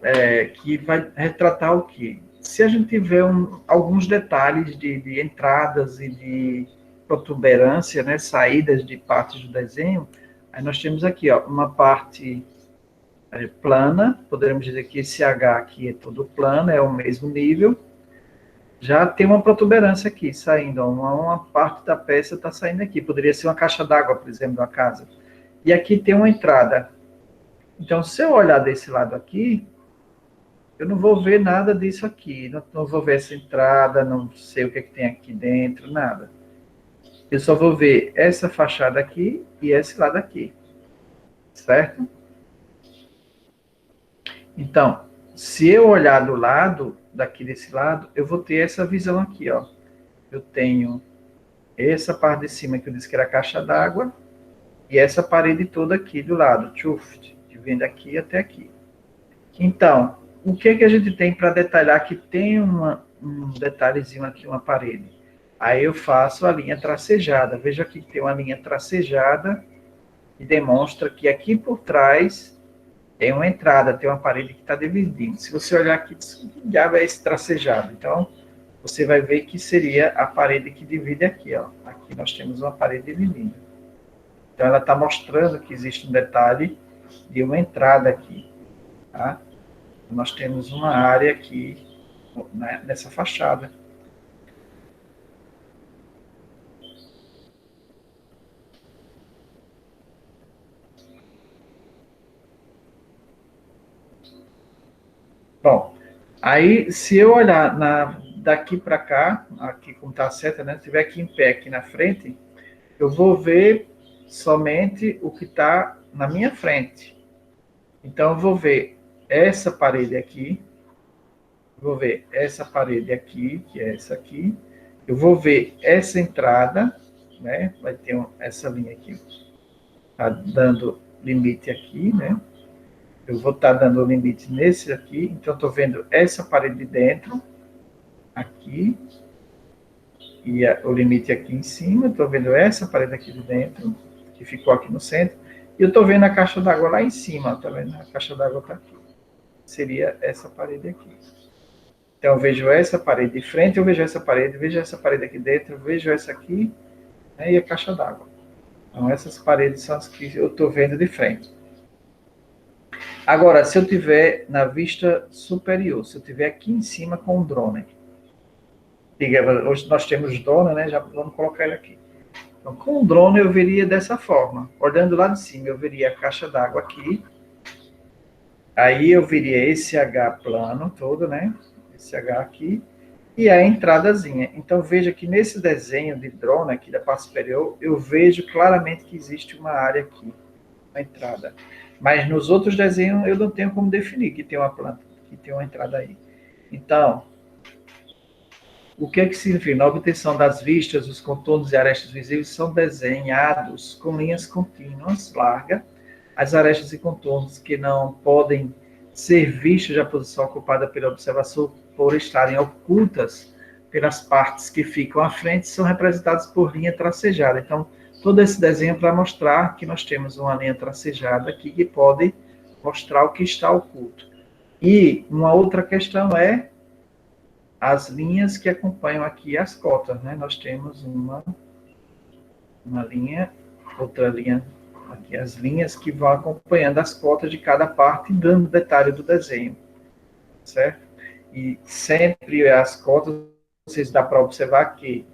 que vai retratar o quê? Se a gente tiver alguns detalhes de entradas e de protuberância, né, saídas de partes do desenho, aí nós temos aqui, ó, uma parte plana, poderíamos dizer que esse H aqui é todo plano, é o mesmo nível, já tem uma protuberância aqui saindo, ó, uma parte da peça está saindo aqui, poderia ser uma caixa d'água, por exemplo, da casa. E aqui tem uma entrada. Então, se eu olhar desse lado aqui, eu não vou ver nada disso aqui, não vou ver essa entrada, não sei o que, é que tem aqui dentro, nada. Eu só vou ver essa fachada aqui e esse lado aqui, certo? Então, se eu olhar do lado, daqui desse lado, eu vou ter essa visão aqui, ó. Eu tenho essa parte de cima que eu disse que era a caixa d'água e essa parede toda aqui do lado, que vem daqui até aqui. Então, o que é que a gente tem para detalhar que tem um detalhezinho aqui, uma parede? Aí eu faço a linha tracejada. Veja aqui que tem uma linha tracejada que demonstra que aqui por trás tem uma entrada, tem uma parede que está dividindo. Se você olhar aqui, já vai esse tracejado. Então, você vai ver que seria a parede que divide aqui, ó. Aqui nós temos uma parede dividindo. Então, ela está mostrando que existe um detalhe de uma entrada aqui, tá? Nós temos uma área aqui, né, nessa fachada. Bom, aí se eu olhar daqui para cá, aqui como está a seta, né? Se estiver aqui em pé, aqui na frente, eu vou ver somente o que está na minha frente. Então, eu vou ver essa parede aqui, vou ver essa parede aqui, que é essa aqui, eu vou ver essa entrada, né? Vai ter essa linha aqui, tá dando limite aqui, né? Eu vou estar dando limite nesse aqui, então estou vendo essa parede de dentro, aqui, e o limite aqui em cima, estou vendo essa parede aqui de dentro, que ficou aqui no centro, e eu estou vendo a caixa d'água lá em cima, tá vendo? A caixa d'água está aqui. Seria essa parede aqui. Então, eu vejo essa parede de frente, eu vejo essa parede aqui dentro, eu vejo essa aqui, né, e a caixa d'água. Então, essas paredes são as que eu estou vendo de frente. Agora, se eu tiver na vista superior, se eu tiver aqui em cima com o drone, hoje nós temos drone, né? Já vamos colocar ele aqui. Então, com o drone eu veria dessa forma. Olhando lá de cima, eu veria a caixa d'água aqui. Aí eu veria esse H plano todo, né? Esse H aqui. E a entradazinha. Então, veja que nesse desenho de drone aqui da parte superior, eu vejo claramente que existe uma área aqui, uma entrada. Mas nos outros desenhos eu não tenho como definir que tem uma planta, que tem uma entrada aí. Então, o que é que significa? Na obtenção das vistas, os contornos e arestas visíveis são desenhados com linhas contínuas, largas. As arestas e contornos que não podem ser vistos da posição ocupada pelo observador por estarem ocultas pelas partes que ficam à frente são representadas por linha tracejada. Então, todo esse desenho é para mostrar que nós temos uma linha tracejada aqui que pode mostrar o que está oculto. E uma outra questão é as linhas que acompanham aqui as cotas, né? Nós temos uma linha, outra linha, aqui as linhas que vão acompanhando as cotas de cada parte, dando detalhe do desenho, certo? E sempre as cotas, vocês dá para observar que,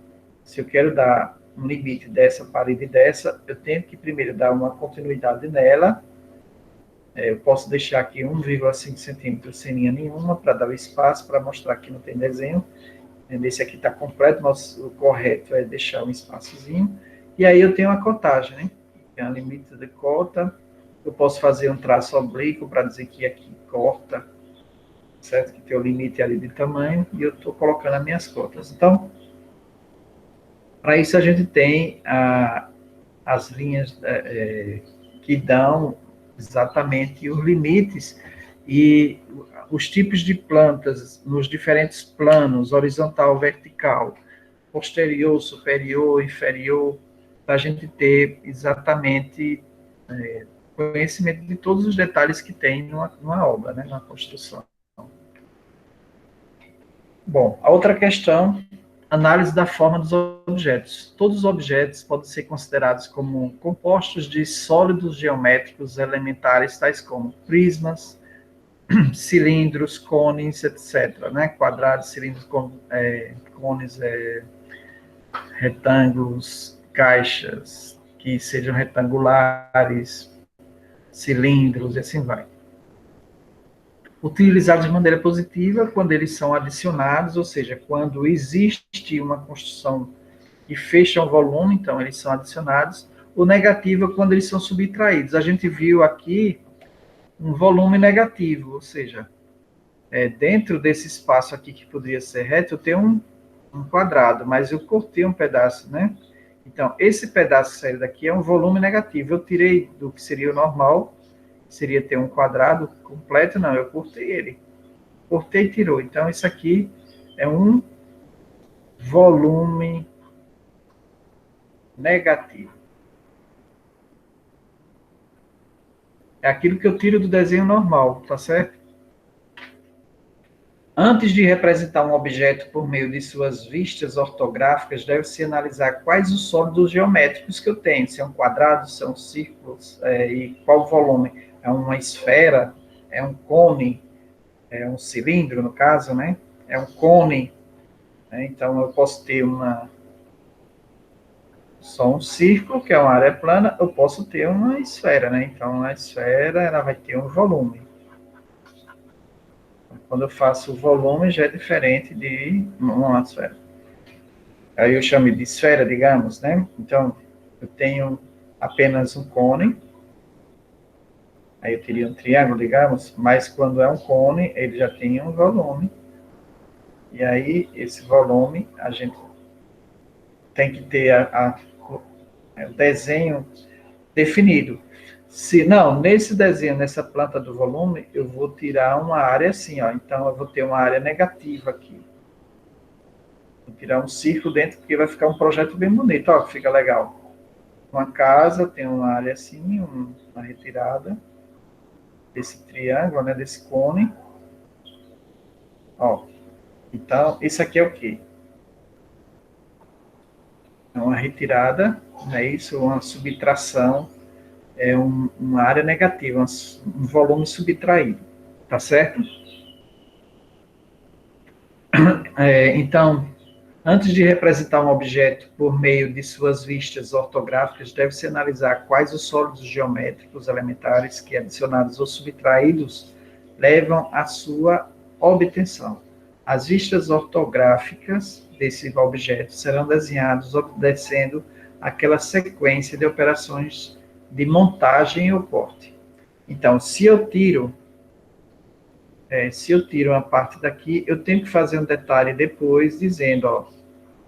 se eu quero dar um limite dessa parede dessa, eu tenho que primeiro dar uma continuidade nela. Eu posso deixar aqui 1,5 centímetros sem linha nenhuma, para dar o espaço, para mostrar que não tem desenho. Esse aqui está completo, mas o correto é deixar um espaçozinho. E aí eu tenho a cotagem, né? Tem a limite de cota. Eu posso fazer um traço oblíquo para dizer que aqui corta, certo? Que tem o limite ali de tamanho, e eu estou colocando as minhas cotas. Então, para isso a gente tem as linhas que dão exatamente os limites e os tipos de plantas nos diferentes planos, horizontal, vertical, posterior, superior, inferior, para a gente ter exatamente conhecimento de todos os detalhes que tem numa obra, né, numa construção. Bom, a outra questão, análise da forma dos objetos. Todos os objetos podem ser considerados como compostos de sólidos geométricos elementares, tais como prismas, cilindros, cones, etc. Né? Quadrados, cilindros, cones, retângulos, caixas que sejam retangulares, cilindros, e assim vai. Utilizados de maneira positiva quando eles são adicionados, ou seja, quando existe uma construção que fecha um volume, então eles são adicionados. O negativa quando eles são subtraídos. A gente viu aqui um volume negativo, ou seja, dentro desse espaço aqui que poderia ser reto, eu tenho um quadrado, mas eu cortei um pedaço, né? Então, esse pedaço que saiu daqui é um volume negativo. Eu tirei do que seria o normal, seria ter um quadrado completo, não, eu cortei ele. Cortei e tirou. Então, isso aqui é um volume negativo. É aquilo que eu tiro do desenho normal, tá certo? Antes de representar um objeto por meio de suas vistas ortográficas, deve-se analisar quais os sólidos geométricos que eu tenho, se é um quadrado, se é um círculo, e qual o volume. É uma esfera, é um cone, é um cilindro, no caso, né? É um cone, né? Então, eu posso ter só um círculo, que é uma área plana, eu posso ter uma esfera, né? Então, a esfera, ela vai ter um volume. Quando eu faço o volume, já é diferente de uma esfera. Aí eu chamo de esfera, digamos, né? Então, eu tenho apenas um cone, aí eu teria um triângulo, digamos, mas quando é um cone, ele já tem um volume. E aí, esse volume, a gente tem que ter o desenho definido. Se não, nesse desenho, nessa planta do volume, eu vou tirar uma área assim, ó. Então, eu vou ter uma área negativa aqui. Vou tirar um círculo dentro, porque vai ficar um projeto bem bonito, ó, fica legal. Uma casa tem uma área assim, uma retirada desse triângulo, né, desse cone. Ó, então, isso aqui é o quê? É uma retirada, não é isso? Uma subtração, é uma área negativa, um volume subtraído, tá certo? Então, Antes de representar um objeto por meio de suas vistas ortográficas, deve-se analisar quais os sólidos geométricos elementares que, adicionados ou subtraídos, levam à sua obtenção. As vistas ortográficas desse objeto serão desenhadas obedecendo aquela sequência de operações de montagem ou corte. Então, se eu tiro uma parte daqui, eu tenho que fazer um detalhe depois, dizendo, ó,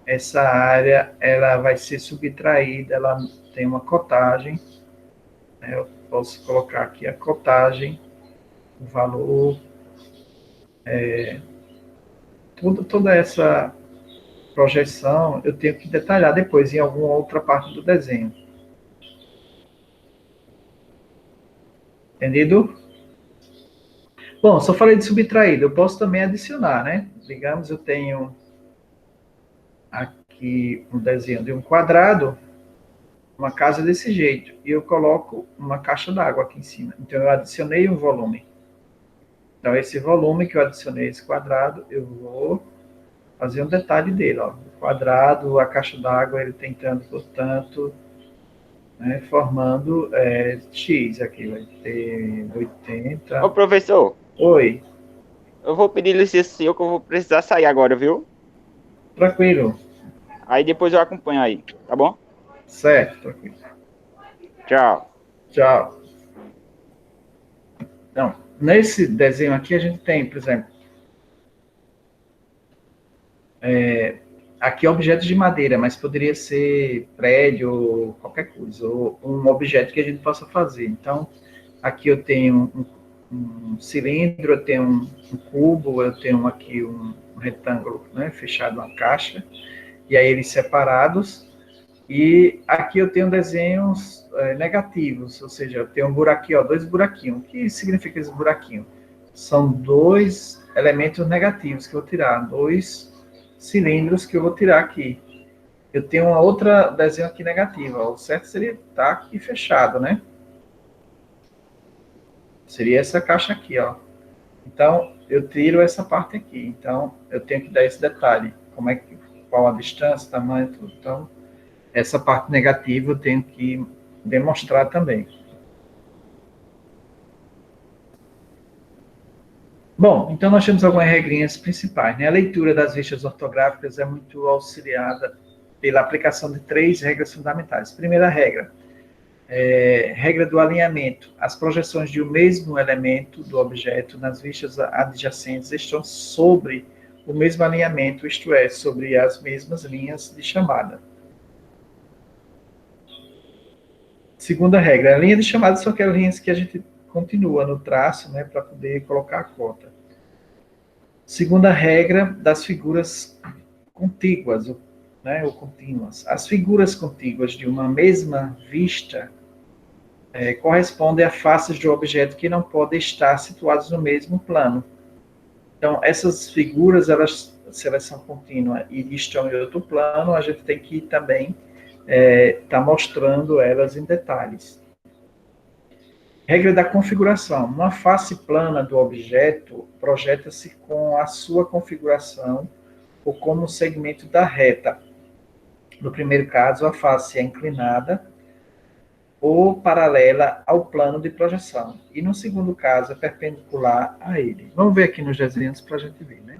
essa área, ela vai ser subtraída, ela tem uma cotagem, né? Eu posso colocar aqui a cotagem, o valor, toda essa projeção, eu tenho que detalhar depois em alguma outra parte do desenho. Entendido? Bom, só falei de subtraído, eu posso também adicionar, né? Digamos, eu tenho aqui um desenho de um quadrado, uma casa desse jeito, e eu coloco uma caixa d'água aqui em cima. Então, eu adicionei um volume. Então, esse volume que eu adicionei esse quadrado, eu vou fazer um detalhe dele, ó. O quadrado, a caixa d'água, ele tentando, portanto, né, formando X aqui, vai ter 80. Ô, professor, Oi, eu vou pedir licença seu que eu vou precisar sair agora, viu? tranquilo, Aí depois eu acompanho aí, tá bom? certo, tranquilo. Tchau. Tchau. Então, nesse desenho aqui a gente tem, por exemplo, aqui objetos de madeira, mas poderia ser prédio ou qualquer coisa, ou um objeto que a gente possa fazer. Então, aqui eu tenho um cilindro, eu tenho um cubo, eu tenho aqui um retângulo, né, fechado uma caixa, e aí eles separados, e aqui eu tenho desenhos negativos, ou seja, eu tenho um buraquinho, ó, dois buraquinhos. O que significa esse buraquinho? São dois elementos negativos que eu vou tirar, dois cilindros que eu vou tirar aqui. Eu tenho uma outra desenho aqui negativa, ó. O certo seria estar aqui fechado, né? Seria essa caixa aqui, ó. Então, eu tiro essa parte aqui. Então, eu tenho que dar esse detalhe. Qual a distância, tamanho, tudo. Então, essa parte negativa eu tenho que demonstrar também. Bom, então nós temos algumas regrinhas principais, né? A leitura das vistas ortográficas é muito auxiliada pela aplicação de 3 regras fundamentais. Primeira regra, regra do alinhamento. As projeções de um mesmo elemento do objeto nas vistas adjacentes estão sobre o mesmo alinhamento, isto é, sobre as mesmas linhas de chamada. Segunda regra, a linha de chamada são aquelas linhas que a gente continua no traço, né, para poder colocar a cota. Segunda regra das figuras contíguas, né, ou contínuas. As figuras contíguas de uma mesma vista correspondem a faces do objeto que não podem estar situadas no mesmo plano. Então, essas figuras, elas, se elas são contínuas e estão em outro plano, a gente tem que também estar mostrando elas em detalhes. Regra da configuração. Uma face plana do objeto projeta-se com a sua configuração ou como segmento da reta. No primeiro caso, a face é inclinada ou paralela ao plano de projeção. E no segundo caso, é perpendicular a ele. Vamos ver aqui nos desenhos para a gente ver, né?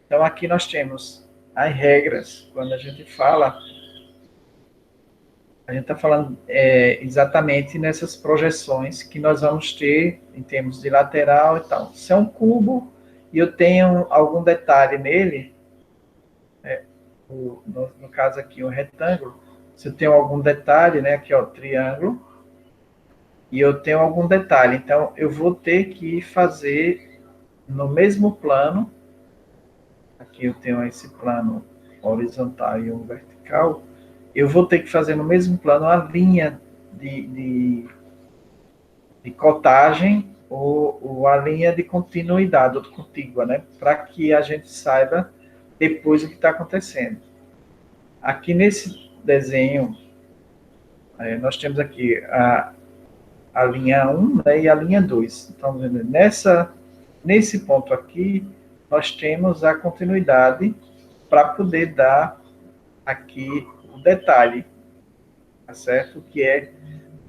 Então, aqui nós temos as regras. Quando a gente fala, a gente está falando exatamente nessas projeções que nós vamos ter em termos de lateral e tal. Se é um cubo e eu tenho algum detalhe nele, no caso aqui, um retângulo, se eu tenho algum detalhe, né, aqui, ó, triângulo, e eu tenho algum detalhe, então eu vou ter que fazer no mesmo plano, aqui eu tenho esse plano horizontal e um vertical, eu vou ter que fazer no mesmo plano a linha de cotagem ou a linha de continuidade, ou contígua, né, para que a gente saiba depois o que está acontecendo. Aqui nesse desenho, nós temos aqui a linha 1, né, e a linha 2. Então, nesse ponto aqui, nós temos a continuidade para poder dar aqui o detalhe, tá certo? Que é,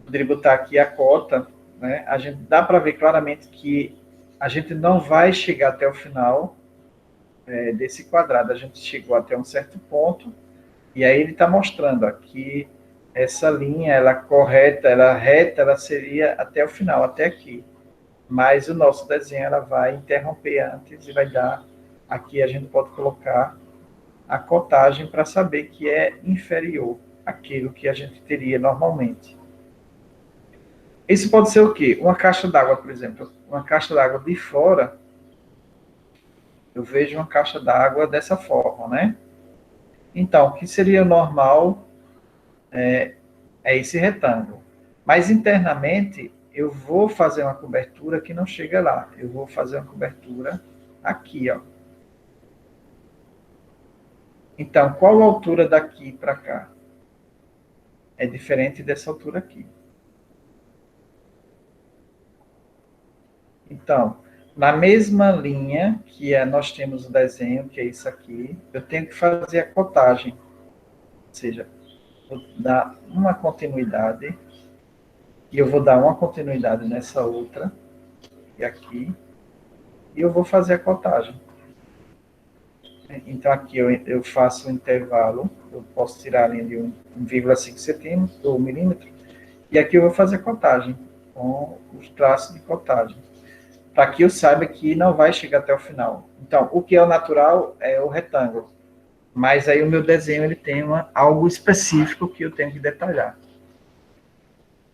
poderia botar aqui a cota, né? A gente dá para ver claramente que a gente não vai chegar até o final desse quadrado, a gente chegou até um certo ponto, e aí ele está mostrando aqui essa linha, ela correta, ela reta, ela seria até o final, até aqui. Mas o nosso desenho, ela vai interromper antes e vai dar, aqui a gente pode colocar a cotagem para saber que é inferior àquilo que a gente teria normalmente. Isso pode ser o quê? Uma caixa d'água, por exemplo. Uma caixa d'água de fora, eu vejo uma caixa d'água dessa forma, né? Então, o que seria normal é esse retângulo. Mas internamente, eu vou fazer uma cobertura que não chega lá. Eu vou fazer uma cobertura aqui, ó. Então, qual a altura daqui para cá? É diferente dessa altura aqui. Então, na mesma linha que nós temos o desenho, que é isso aqui, eu tenho que fazer a cotagem. Ou seja, vou dar uma continuidade, e eu vou dar uma continuidade nessa outra, e aqui, e eu vou fazer a cotagem. Então, aqui eu faço um intervalo, eu posso tirar a linha de 1,5 centímetros, ou milímetro, e aqui eu vou fazer a cotagem, com os traços de cotagem, para que eu saiba que não vai chegar até o final. Então, o que é o natural é o retângulo, mas aí o meu desenho ele tem algo específico que eu tenho que detalhar.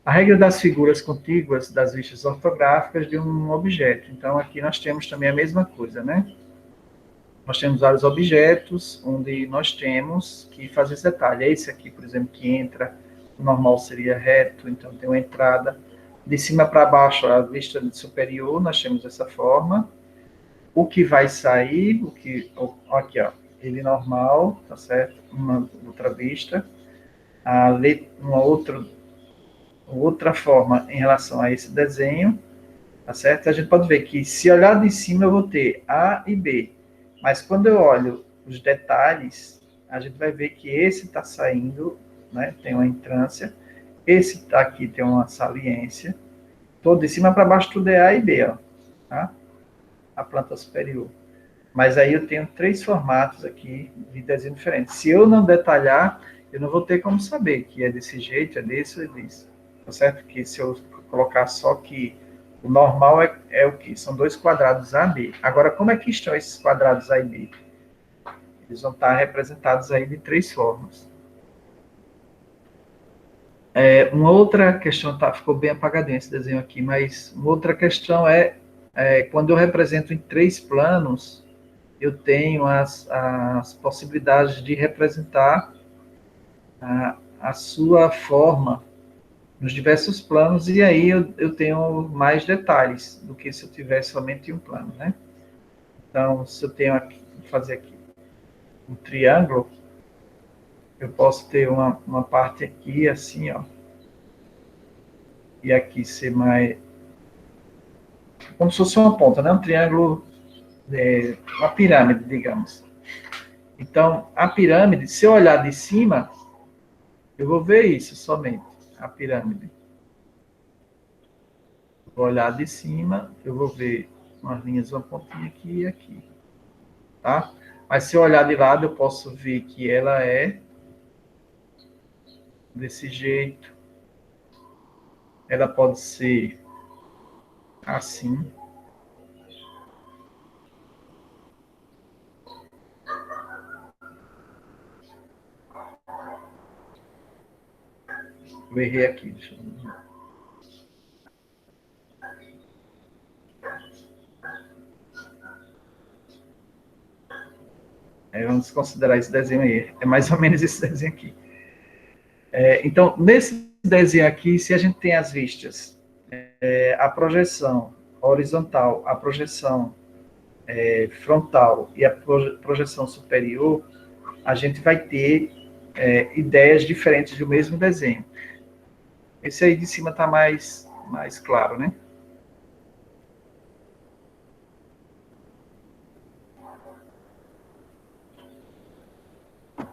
A regra das figuras contíguas das vistas ortográficas de um objeto. Então, aqui nós temos também a mesma coisa, né? Nós temos vários objetos onde nós temos que fazer esse detalhe. É esse aqui, por exemplo, que entra, o normal seria reto, então tem uma entrada. De cima para baixo, a vista superior, nós temos essa forma. O que vai sair, aqui, ó, ele normal, tá certo? Uma outra vista. Uma outra forma em relação a esse desenho, tá certo? A gente pode ver que se olhar de cima eu vou ter A e B, mas quando eu olho os detalhes, a gente vai ver que esse está saindo, né? Tem uma entrância, esse tá aqui tem uma saliência, todo de cima para baixo tudo é A e B, ó, tá? A planta superior. Mas aí eu tenho 3 formatos aqui de desenho diferentes. Se eu não detalhar, eu não vou ter como saber que é desse jeito, é desse ou é desse. Tá certo? Que se eu colocar só que o normal é o que? São 2 quadrados A e B. Agora, como é que estão esses quadrados A e B? Eles vão estar representados aí de 3 formas. Uma outra questão, ficou bem apagadinho esse desenho aqui, mas uma outra questão quando eu represento em 3 planos, eu tenho as possibilidades de representar a sua forma nos diversos planos, e aí eu tenho mais detalhes do que se eu tivesse somente um plano, né? Então, se eu tenho aqui, vou fazer aqui um triângulo, eu posso ter uma parte aqui, assim, ó, e aqui ser mais, como se fosse uma ponta, né? Um triângulo, uma pirâmide, digamos. Então, a pirâmide, se eu olhar de cima, eu vou ver isso somente, a pirâmide. Vou olhar de cima, eu vou ver umas linhas, uma pontinha aqui e aqui, tá? Mas se eu olhar de lado, eu posso ver que ela é desse jeito. Ela pode ser assim. Eu errei aqui, deixa eu ver. Vamos considerar esse desenho aí. É mais ou menos esse desenho aqui. Então, nesse desenho aqui, se a gente tem as vistas, a projeção horizontal, a projeção frontal e a projeção superior, a gente vai ter ideias diferentes do mesmo desenho. Esse aí de cima está mais claro, né?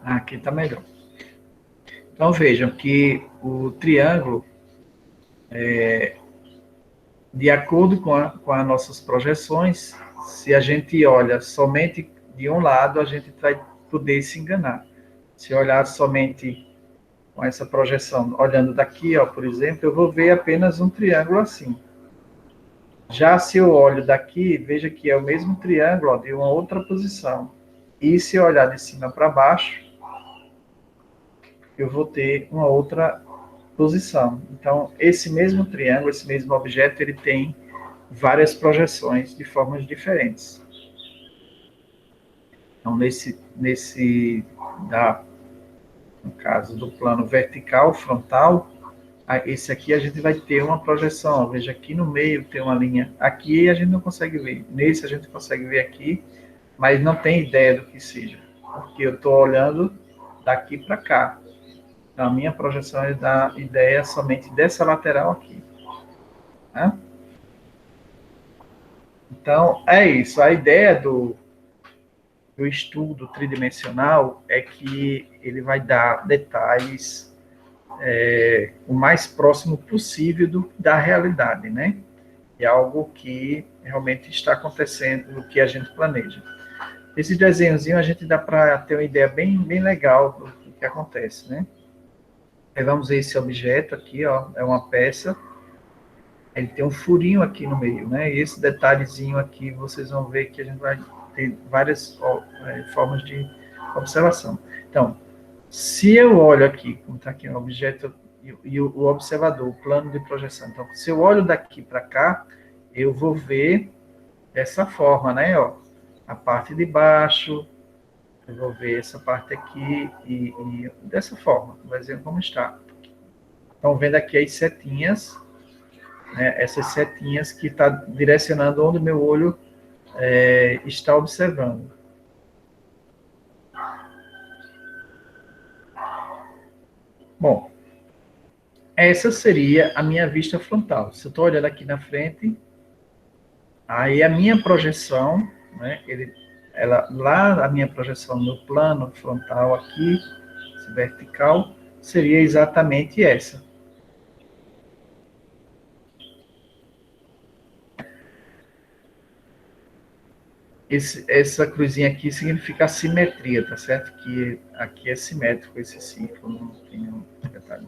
Aqui está melhor. Então, vejam que o triângulo, de acordo com as nossas projeções, se a gente olha somente de um lado, a gente vai poder se enganar. Se olhar somente com essa projeção, olhando daqui, ó, por exemplo, eu vou ver apenas um triângulo assim. Já se eu olho daqui, veja que é o mesmo triângulo, ó, de uma outra posição. E se eu olhar de cima para baixo, eu vou ter uma outra posição. Então, esse mesmo triângulo, esse mesmo objeto, ele tem várias projeções de formas diferentes. Então, no caso do plano vertical, frontal, esse aqui a gente vai ter uma projeção. Ó, veja, aqui no meio tem uma linha. Aqui a gente não consegue ver. Nesse a gente consegue ver aqui, mas não tem ideia do que seja. Porque eu estou olhando daqui para cá. Então, a minha projeção é da ideia somente dessa lateral aqui. Né? Então, é isso. A ideia do estudo tridimensional é que ele vai dar detalhes o mais próximo possível da realidade, né? É algo que realmente está acontecendo no que a gente planeja. Esse desenhozinho a gente dá para ter uma ideia bem, bem legal do que acontece, né? Aí vamos ver esse objeto aqui, ó, é uma peça. Ele tem um furinho aqui no meio, né? E esse detalhezinho aqui, vocês vão ver que a gente vai ter várias formas de observação. Então, se eu olho aqui, como está aqui o objeto e o observador, o plano de projeção. Então, se eu olho daqui para cá, eu vou ver dessa forma, né? Ó, a parte de baixo, eu vou ver essa parte aqui e dessa forma, vai ver como está. Estão vendo aqui as setinhas, né? Essas setinhas que está direcionando onde o meu olho está observando. Bom, essa seria a minha vista frontal. Se eu estou olhando aqui na frente, aí a minha projeção, né, lá a minha projeção no plano frontal aqui, vertical, seria exatamente essa. Essa cruzinha aqui significa simetria, tá certo? Que aqui é simétrico esse círculo, não tem nenhum detalhe.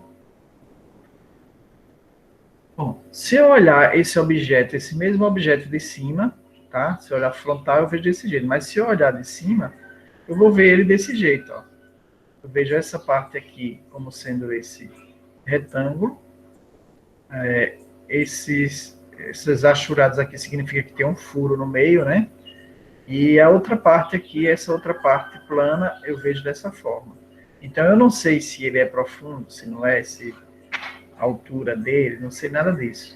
Bom, se eu olhar esse objeto, esse mesmo objeto de cima, tá? Se eu olhar frontal, eu vejo desse jeito. Mas se eu olhar de cima, eu vou ver ele desse jeito, ó. Eu vejo essa parte aqui como sendo esse retângulo. Esses achurados aqui significa que tem um furo no meio, né? E a outra parte aqui, essa outra parte plana, eu vejo dessa forma. Então, eu não sei se ele é profundo, se não é, se a altura dele, não sei nada disso.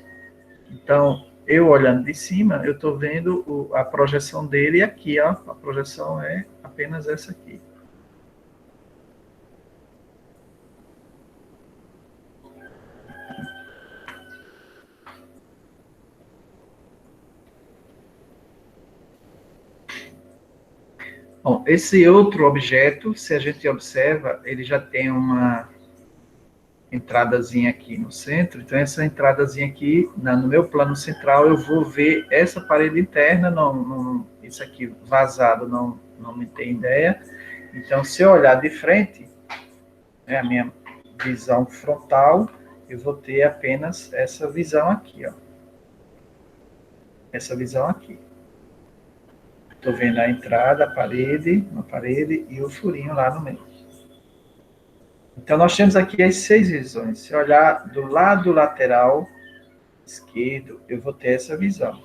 Então, eu olhando de cima, eu estou vendo a projeção dele e aqui, ó, a projeção é apenas essa aqui. Bom, esse outro objeto, se a gente observa, ele já tem uma entradazinha aqui no centro. Então, essa entradazinha aqui, no meu plano central, eu vou ver essa parede interna. Isso aqui vazado não me tem ideia. Então, se eu olhar de frente, né, a minha visão frontal, eu vou ter apenas essa visão aqui, ó. Essa visão aqui. Estou vendo a entrada, uma parede e o furinho lá no meio. Então, nós temos aqui as 6 visões. Se olhar do lado lateral esquerdo, eu vou ter essa visão.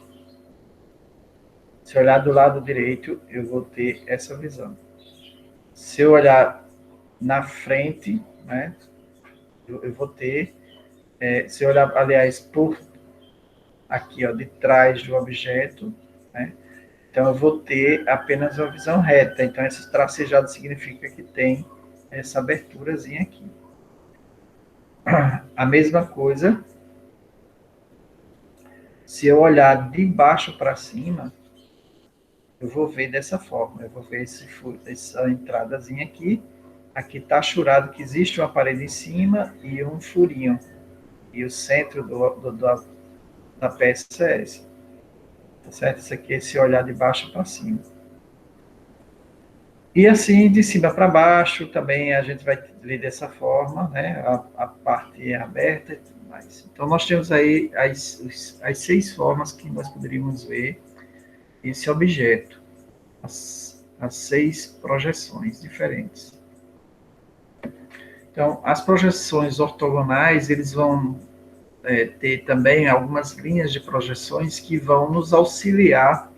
Se olhar do lado direito, eu vou ter essa visão. Se eu olhar na frente, né, eu vou ter... se eu olhar, aliás, por aqui, ó, de trás do objeto, né, então eu vou ter apenas uma visão reta. Então, esse tracejado significa que tem essa aberturazinha aqui. A mesma coisa, se eu olhar de baixo para cima, eu vou ver dessa forma. Eu vou ver essa entradazinha aqui aqui está achurado que existe uma parede em cima e um furinho. E o centro da peça é esse. Tá certo? Isso aqui é esse olhar de baixo para cima. E assim, de cima para baixo, também a gente vai ler dessa forma, né? A parte é aberta e tudo mais. Então, nós temos aí as 6 formas que nós poderíamos ver esse objeto. As 6 projeções diferentes. Então, as projeções ortogonais, eles vão ter também algumas linhas de projeções que vão nos auxiliar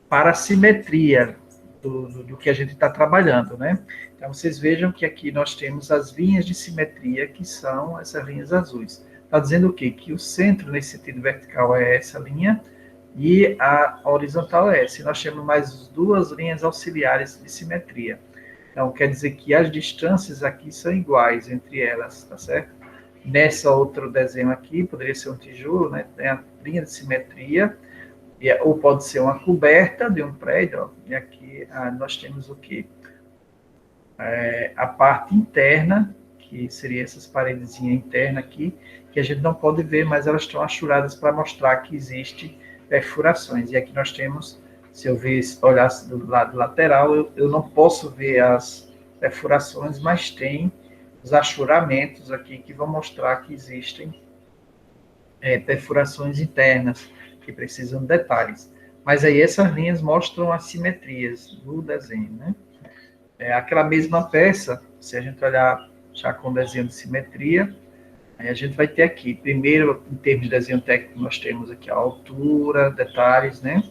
para a simetria do que a gente está trabalhando, né? Então, vocês vejam que aqui nós temos as linhas de simetria, que são essas linhas azuis. Está dizendo o quê? Que o centro, nesse sentido vertical, é essa linha, e a horizontal é essa. E nós temos mais 2 linhas auxiliares de simetria. Então, quer dizer que as distâncias aqui são iguais entre elas, tá certo? Nessa outro desenho aqui, poderia ser um tijolo, né? Tem a linha de simetria, ou pode ser uma coberta de um prédio, ó, e aqui nós temos o quê? A parte interna, que seria essas paredezinhas internas aqui, que a gente não pode ver, mas elas estão achuradas para mostrar que existe perfurações. E aqui nós temos, se eu olhar do lado lateral, eu não posso ver as perfurações, mas tem os achuramentos aqui que vão mostrar que existem perfurações internas, que precisam de detalhes. Mas aí essas linhas mostram as simetrias do desenho, né? Aquela mesma peça, se a gente olhar já com o desenho de simetria, aí a gente vai ter aqui, primeiro, em termos de desenho técnico, nós temos aqui a altura, detalhes, né?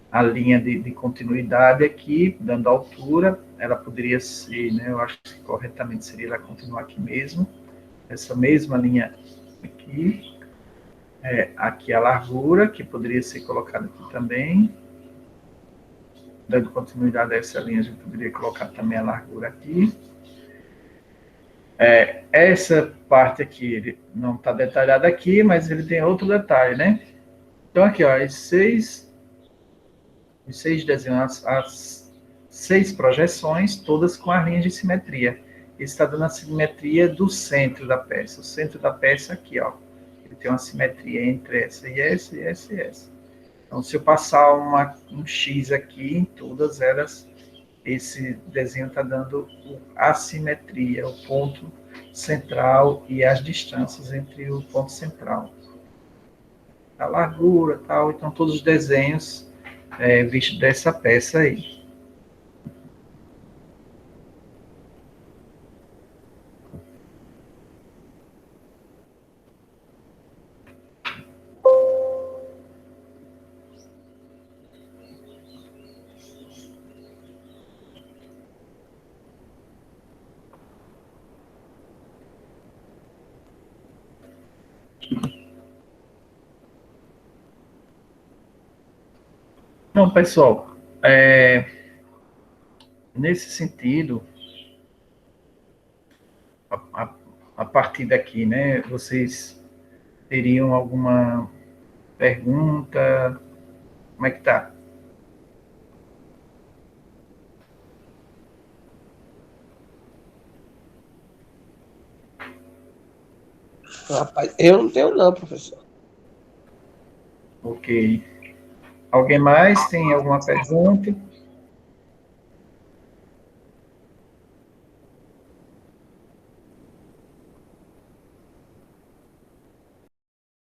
A linha de continuidade aqui, dando altura, ela poderia ser, né? Eu acho que corretamente seria ela continuar aqui mesmo, essa mesma linha aqui. Aqui a largura, que poderia ser colocada aqui também. Dando continuidade a essa linha, a gente poderia colocar também a largura aqui. Essa parte aqui, ele não está detalhado aqui, mas ele tem outro detalhe, né? Então, aqui, ó, os seis desenhos, as 6 projeções, todas com as linhas de simetria. Ele está dando a simetria do centro da peça. O centro da peça aqui, ó. Ele tem uma simetria entre essa e essa, e essa e essa. Então, se eu passar um X aqui em todas elas, esse desenho está dando a simetria, o ponto central e as distâncias entre o ponto central. A largura, tal, então todos os desenhos vistos dessa peça aí. Então, pessoal, nesse sentido, a partir daqui, né, vocês teriam alguma pergunta? Como é que tá? Rapaz, eu não tenho não, professor. Ok. Alguém mais tem alguma pergunta?